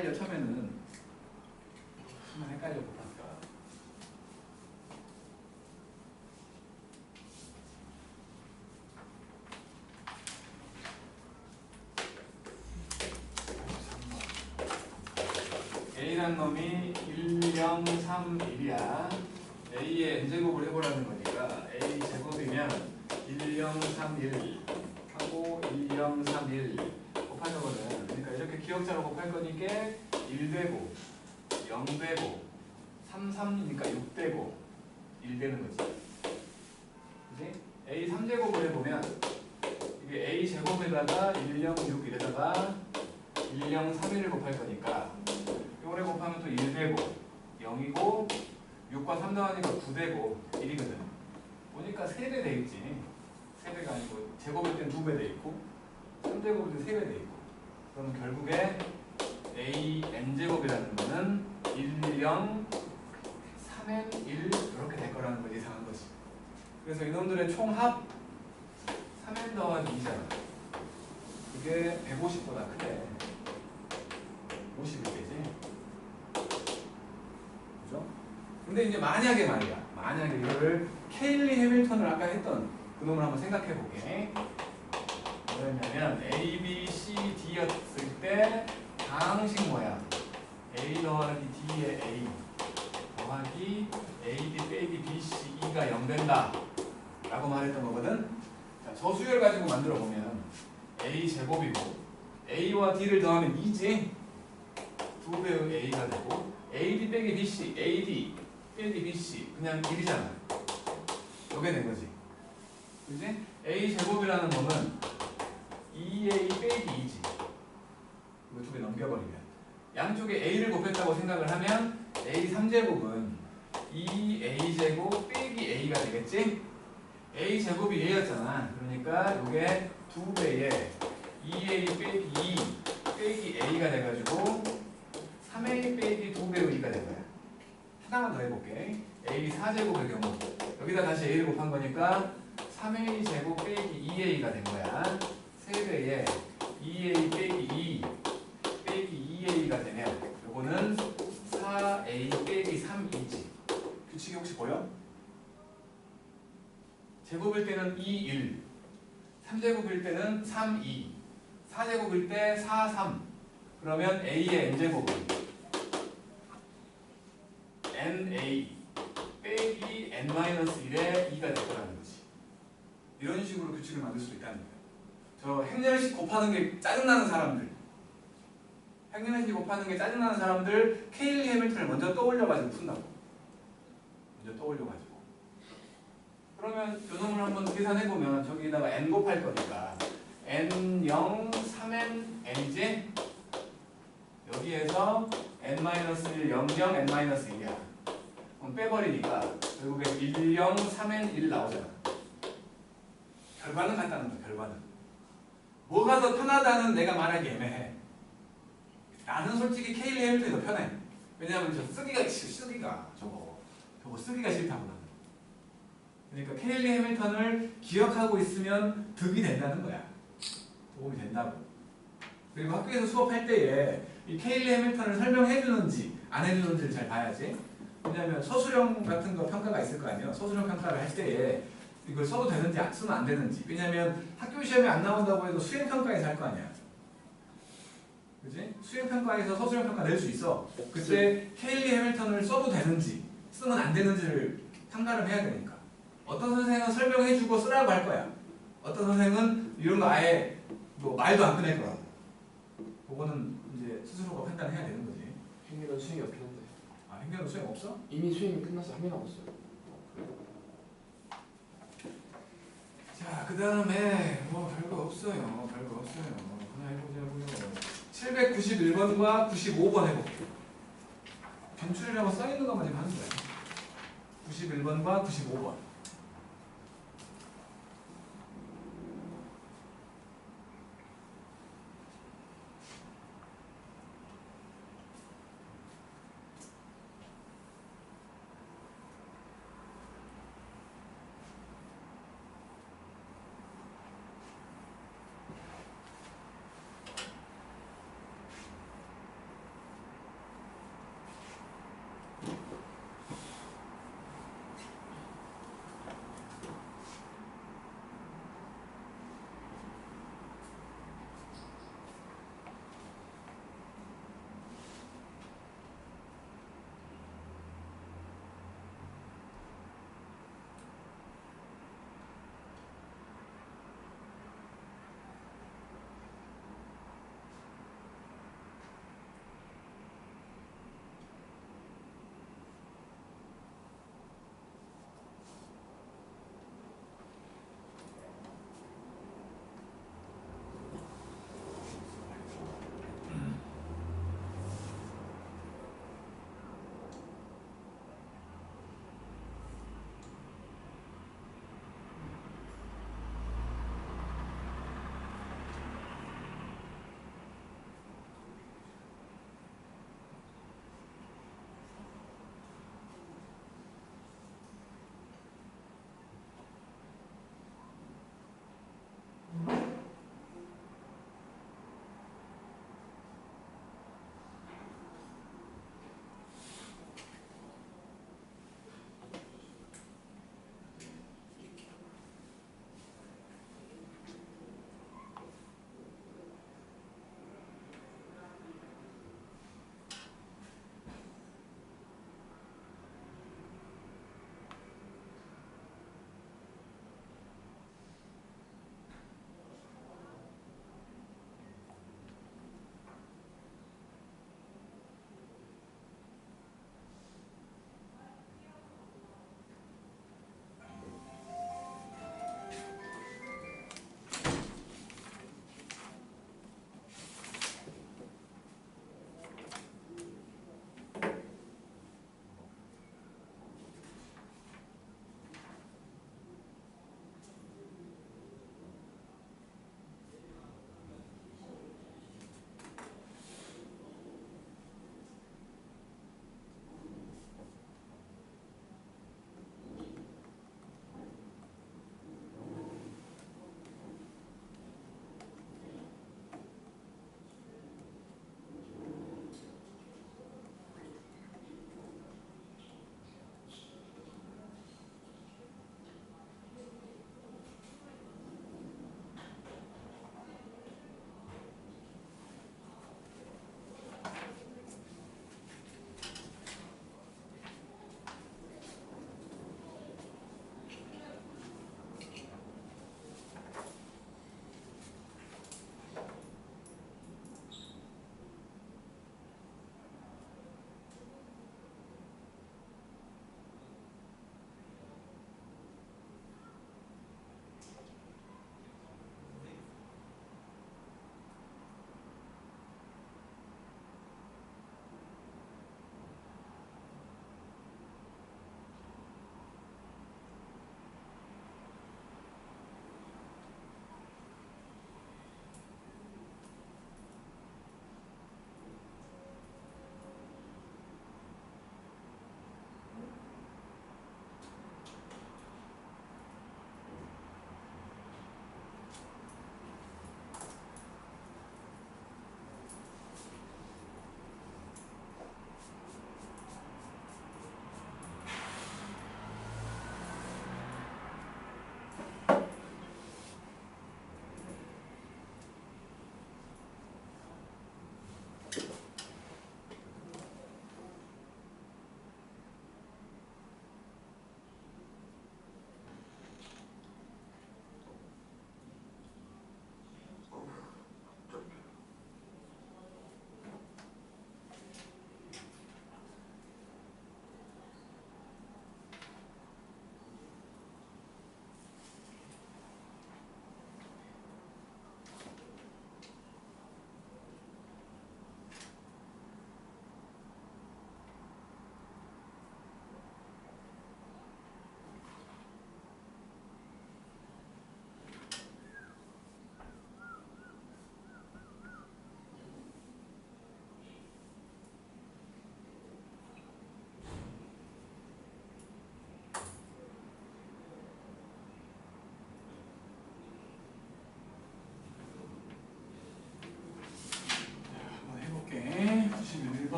헷갈려 처음에는. 수만 헷갈려 곱하니까. A라는 놈이 1, 0, 3, 1이야. A의 n제곱을 해보라는 거니까 A 제곱이면 1, 0, 3, 1 하고 1, 0, 3, 1 곱할 거거든. 그러니까 이렇게 기억자로 곱할 거니까 1 되고 0 되고 3, 3이니까 6 되고 1 되는 거지. 그지? A 3제곱을 해보면 이게 A 제곱에다가 1, 0, 6 이래다가 1, 0, 3, 1을 곱할 거니까 요거를 곱하면 또 1 되고 0이고 6과 3 더하니까 9 되고 1이거든. 보니까 3배 되겠지. 3배가 아니고 제곱일 땐 2배 돼 있고 3제곱일 땐 3배 돼 있고. 그럼 결국에 A n제곱이라는 거는 1, 0, 3n 1 이렇게 될 거라는 걸 예상한 거지. 그래서 이놈들의 총합 3n 더하기 2잖아. 그게 150보다 크대. 50일 때지. 그죠? 근데 이제 만약에 말이야. 만약에 이거를 케일리 해밀턴을 아까 했던 그 놈을 한번 생각해 보게. 뭐였냐면 A, B, C, D였을 때 방식 뭐야? A 더하기 D의 A 더하기 A, D 빼기 B, C, E가 0 된다 라고 말했던 거거든. 자, 저수열 가지고 만들어 보면 A 제곱이고 A와 D를 더하면 2지. 2배의 A가 되고 AD 빼기 BC, AD 빼기 BC 그냥 1이잖아. 요게 된 거지. 그지? A 제곱이라는 놈은 2A 빼기 2지. 이거 2배 넘겨버리면 양쪽에 A를 곱했다고 생각을 하면 A 3제곱은 2A 제곱 빼기 A가 되겠지? A 제곱이 A였잖아. 그러니까 요게 2배의 2A 빼기 2 빼기 A가 돼가지고 3A 빼기 2배의 2가 된 거야. 하나만 더 해볼게. A 4제곱의 경우 여기다 다시 A를 곱한 거니까 3A 제곱 빼기 2A가 된 거야. 3배의 2A 빼기 2 빼기 2A가 되면 요거는 4A 빼기 3이지. 규칙이 혹시 보여? 제곱일 때는 2, 1 3제곱일 때는 3, 2 4제곱일 때 4, 3 그러면 A의 n제곱은 NA 빼기 N-1의 2가 될 거라는 거지. 이런 식으로 규칙을 만들 수 있다는 거예요. 저 행렬식 곱하는 게 짜증나는 사람들, 행렬식 곱하는 게 짜증나는 사람들 케일리 해밀턴을 먼저 떠올려가지고 푼다고. 먼저 떠올려가지고. 그러면 요 놈을 한번 계산해보면 저기다가 n 곱할 거니까 n0, 3n, n이지? 여기에서 n-1, 0, 0, n-1이야. 그럼 빼버리니까 결국에 1, 0, 3n, 1 나오잖아. 결과는 같다는 거야. 결과는. 뭐가 더 편하다는 내가 말하기 애매해. 나는 솔직히 케일리 해밀턴이 더 편해. 왜냐하면 저 쓰기가 저거 쓰기가 싫다고 나는. 그러니까 케일리 해밀턴을 기억하고 있으면 득이 된다는 거야. 도움이 된다고. 그리고 학교에서 수업할 때에 이 케일리 해밀턴을 설명해 주는지 안 해주는지를 잘 봐야지. 왜냐하면 서술형 같은 거 평가가 있을 거 아니에요. 서술형 평가를 할 때에 이걸 써도 되는지 쓰면 안 되는지. 왜냐하면 학교 시험에 안 나온다고 해도 수행 평가에서 할 거 아니야. 그지? 수행 평가에서 서술형 평가 낼 수 있어. 그때 케일리 해밀턴을 써도 되는지 쓰면 안 되는지를 판가를 해야 되니까. 어떤 선생은 설명해주고 쓰라고 할 거야. 어떤 선생은 이런 거 아예 뭐 말도 안 꺼낼 거라고. 그거는 이제 스스로가 판단해야 되는 거지. 행렬은 수행이 없긴 한데 아, 행렬은 수행 없어? 이미 수행이 끝나서 한 개 남았어요. 자, 그 다음에 뭐 별거 없어요. 별거 없어요. 하나 해보자고요. 791번과 95번 해볼게요. 변출이라고 써있는 것만 지금 하는 거야. 91번과 95번.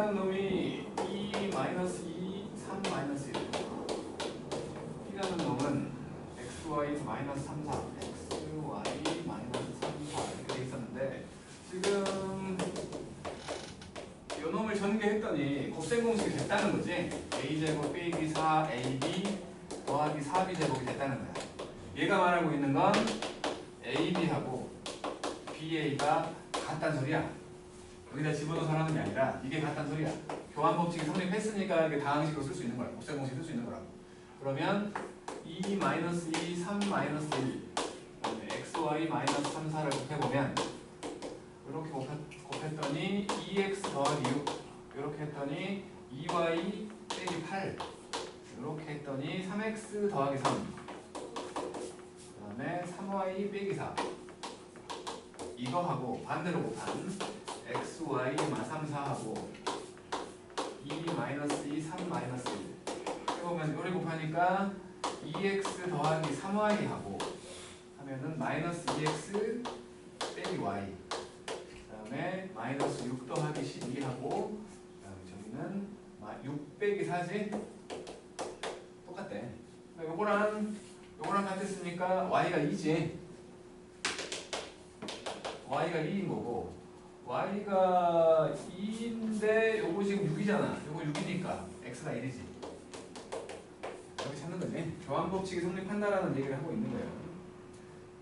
P라는 놈이 2 마이너스 2 3 마이너스 1. P라는 놈은 xy 마이너스 3 4 xy 마이너스 3 4 이렇게 돼 있었는데 지금 요 놈을 전개했더니 곱셈 공식이 됐다는 거지. a제곱 빼기 4ab 더하기 4b 제곱이 됐다는 거야. 얘가 말하고 있는 건 ab하고 ba가 같다는 소리야. 여기다 집어넣어서 하는 게 아니라 이게 같다는 소리야. 교환 법칙이 성립했으니까 이게 다항식으로 쓸 수 있는 거야. 곱셈 공식 쓸 수 있는 거라고. 그러면 2 마이너스 2 3 마이너스 1 xy 마이너스 3 4를 곱해보면 이렇게 곱했더니 2x 더하기 6 이렇게 했더니 2y 빼기 8 이렇게 했더니 3x 더하기 3 그 다음에 3y 빼기 4 이거하고 반대로 곱한 xy 3 4하고 2 마이너스 2 3 마이너스 1 해보면 요리 곱하니까 2x 더하기 3y 하고 하면은 마이너스 2x 빼기 y 그 다음에 마이너스 6 더하기 12하고 그 다음에 저기는 6 빼기 4지? 똑같대. 요거랑 같았으니까 y가 2지. y가 2인 거고 y가 2인데 요거 지금 6이잖아. 요거 6이니까 x가 1이지. 이렇게 찾는 거지. 교환 법칙이 성립한다라는 얘기를 하고 있는 거예요.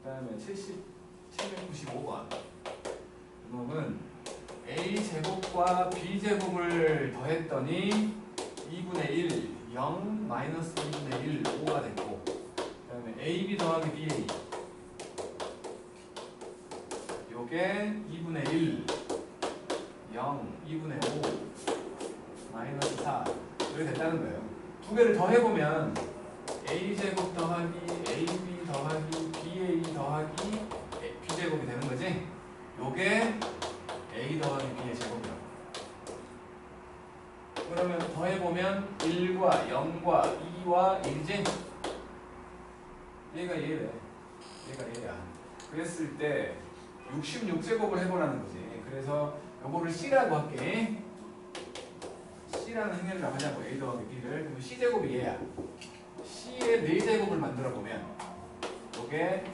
그 다음에 795번 그놈은 a제곱과 b제곱을 더했더니 2분의 1, 0, 마이너스 2분의 1, 5가 됐고 그 다음에 ab 더하기 ba 요게 2분의 1, 0, 2분의 5, 마이너스 4 이렇게 됐다는 거예요. 두 개를 더해보면 a제곱 더하기 ab 더하기 ba 더하기 b제곱이 되는 거지. 요게 a 더하기 b의 제곱이라고. 그러면 더해보면 1과 0과 2와 1이지? 얘가 얘래. 얘가 얘야. 그랬을 때 66제곱을 해보라는 거지. 그래서 요거를 C라고 할게. C라는 행렬을 하자고. A 더하기 B를. 그럼 C제곱이 얘야. C의 4제곱을 만들어보면 요게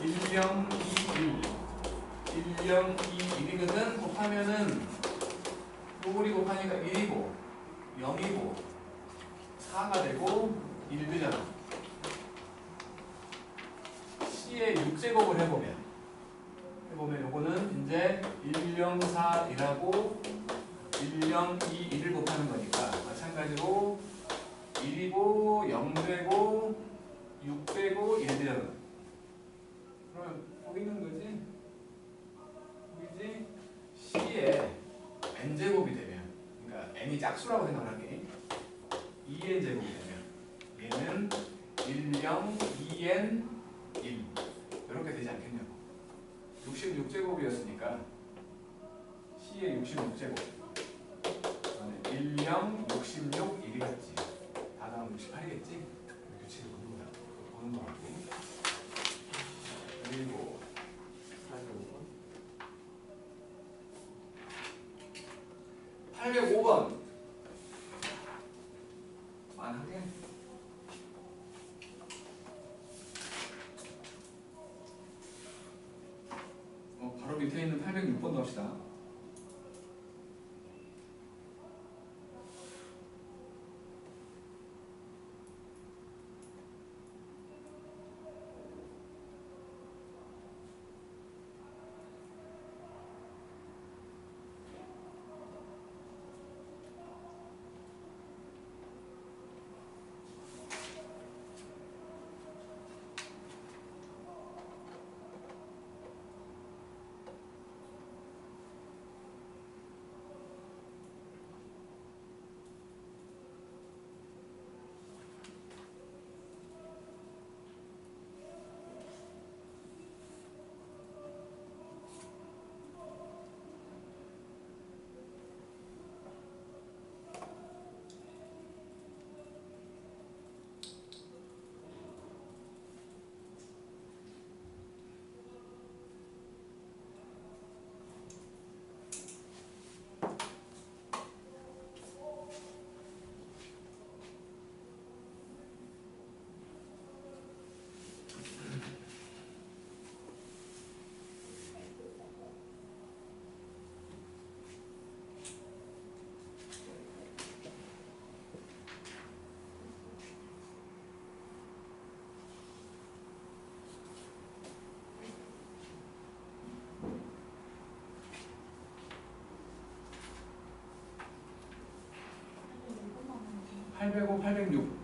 1, 0, 2, 1 1, 0, 2, 1이거든. 곱하면은 요거리 곱하니까 1이고 0이고 4가 되고 1 되잖아. C의 6제곱을 해보면 요거는 이제 1, 0, 4, 1하고 1, 0, 2, 1을 곱하는 거니까 마찬가지로 1이고 0 되고 6 되고 1 되잖아. 그러면 보이는 거지? 보이지? C의 n제곱이 되면 그러니까 n이 짝수라고 생각할게. 2n 제곱이 되면 얘는 1, 0, 2n, 1 이렇게 되지 않겠냐고. 66제곱이었으니까 C의 66제곱 1, 0, 66, 1이겠지. 다 나오면 68이겠지? 규칙을 보는 거야. 보는 거 같고. 그리고 805번 만하게 바로 밑에 있는 806번도 합시다. 805, 806.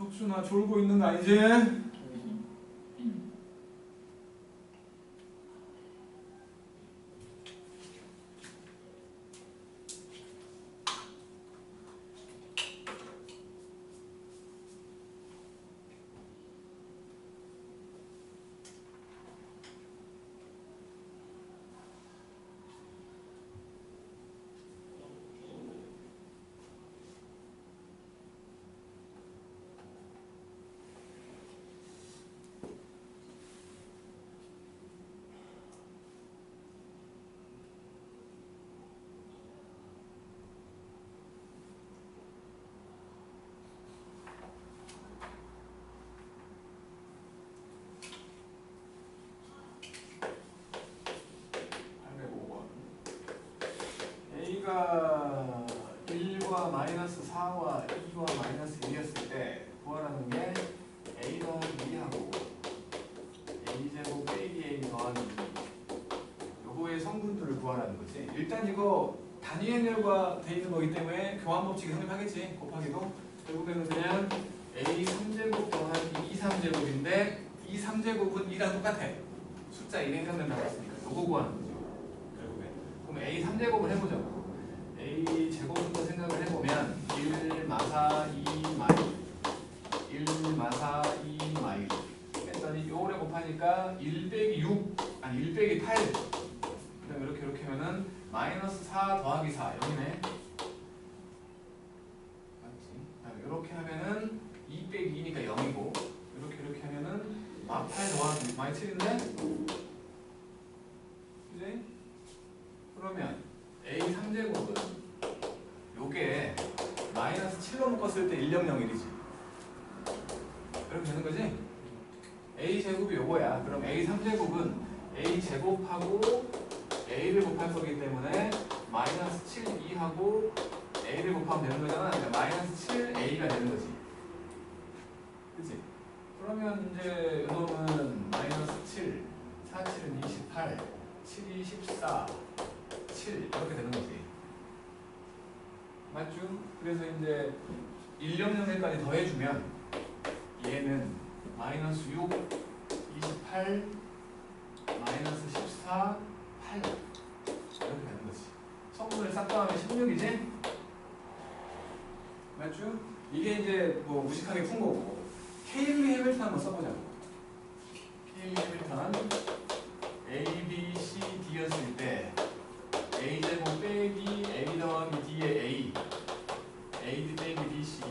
혁순아 졸고 있는 거 아니지? A가 1과 마이너스 4와 2와 마이너스 1이었을 때 구하라는 게 A 더하기 2하고 A제곱 빼기 A 더하기 2 요거의 성분들을 구하라는 거지. 일단 이거 단위 행렬과 돼 있는 거기 때문에 교환 법칙이 성립하겠지. 곱하기도 결국에는 그냥 A 3제곱 더하기 2 3제곱인데 2 3제곱은 2랑 똑같아. 숫자 1에 해당된다고 했으니까 요거 구하는 거죠. 결국에 그럼 A 3제곱을 해보자고. A 제곱부터 생각을 해보면 1 마사 2 마이 1 마사 2 마이 했더니 요거를 곱하니까 1 빼기 6 아니 1 빼기 8 그 다음에 이렇게 하면은 마이너스 4 더하기 4 0이네 맞지? 이렇게 하면은 2 빼기 2니까 0이고 이렇게 하면은 마 8 더하기 마이 7인데 그지? 그러면 A 3제곱은 요게 마이너스 7로 묶었을 때 100이지 이렇게 되는 거지? A 제곱이 요거야. 그럼 A 3제곱은 A 제곱하고 A를 곱할 거기 때문에 마이너스 7 2하고 A를 곱하면 되는 거잖아. 그러니까 마이너스 7 A가 되는 거지. 그치? 그러면 이제 이놈은 마이너스 7 4, 7은 28 7이 14 7 이렇게 되는 거지. 맞죠? 그래서 이제 100까지 더해주면 얘는 마이너스 6 28 마이너스 14 8 이렇게 되는 거지. 성분을 싹 더하면 16이지? 맞죠? 이게 이제 뭐 무식하게 푼 거고 케일리 해밀턴 한번 써보자고. 케일리 해밀턴 A, B, C, D였을 때 A 제곱 빼기 A 더하기 D의 A A, D 빼기 B, C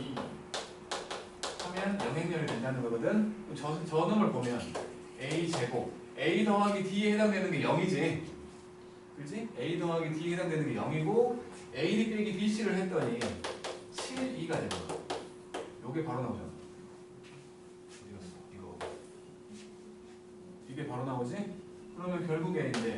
하면 영행렬이 된다는 거거든. 저 놈을 보면 A 제곱 A 더하기 D에 해당되는 게 0이지 그렇지? A 더하기 D에 해당되는 게 0이고 A, D 빼기 B, C를 했더니 7, 2가 되는 거야. 요게 바로 나오잖아. 어디갔어? 이거 이게 바로 나오지? 그러면 결국에 이제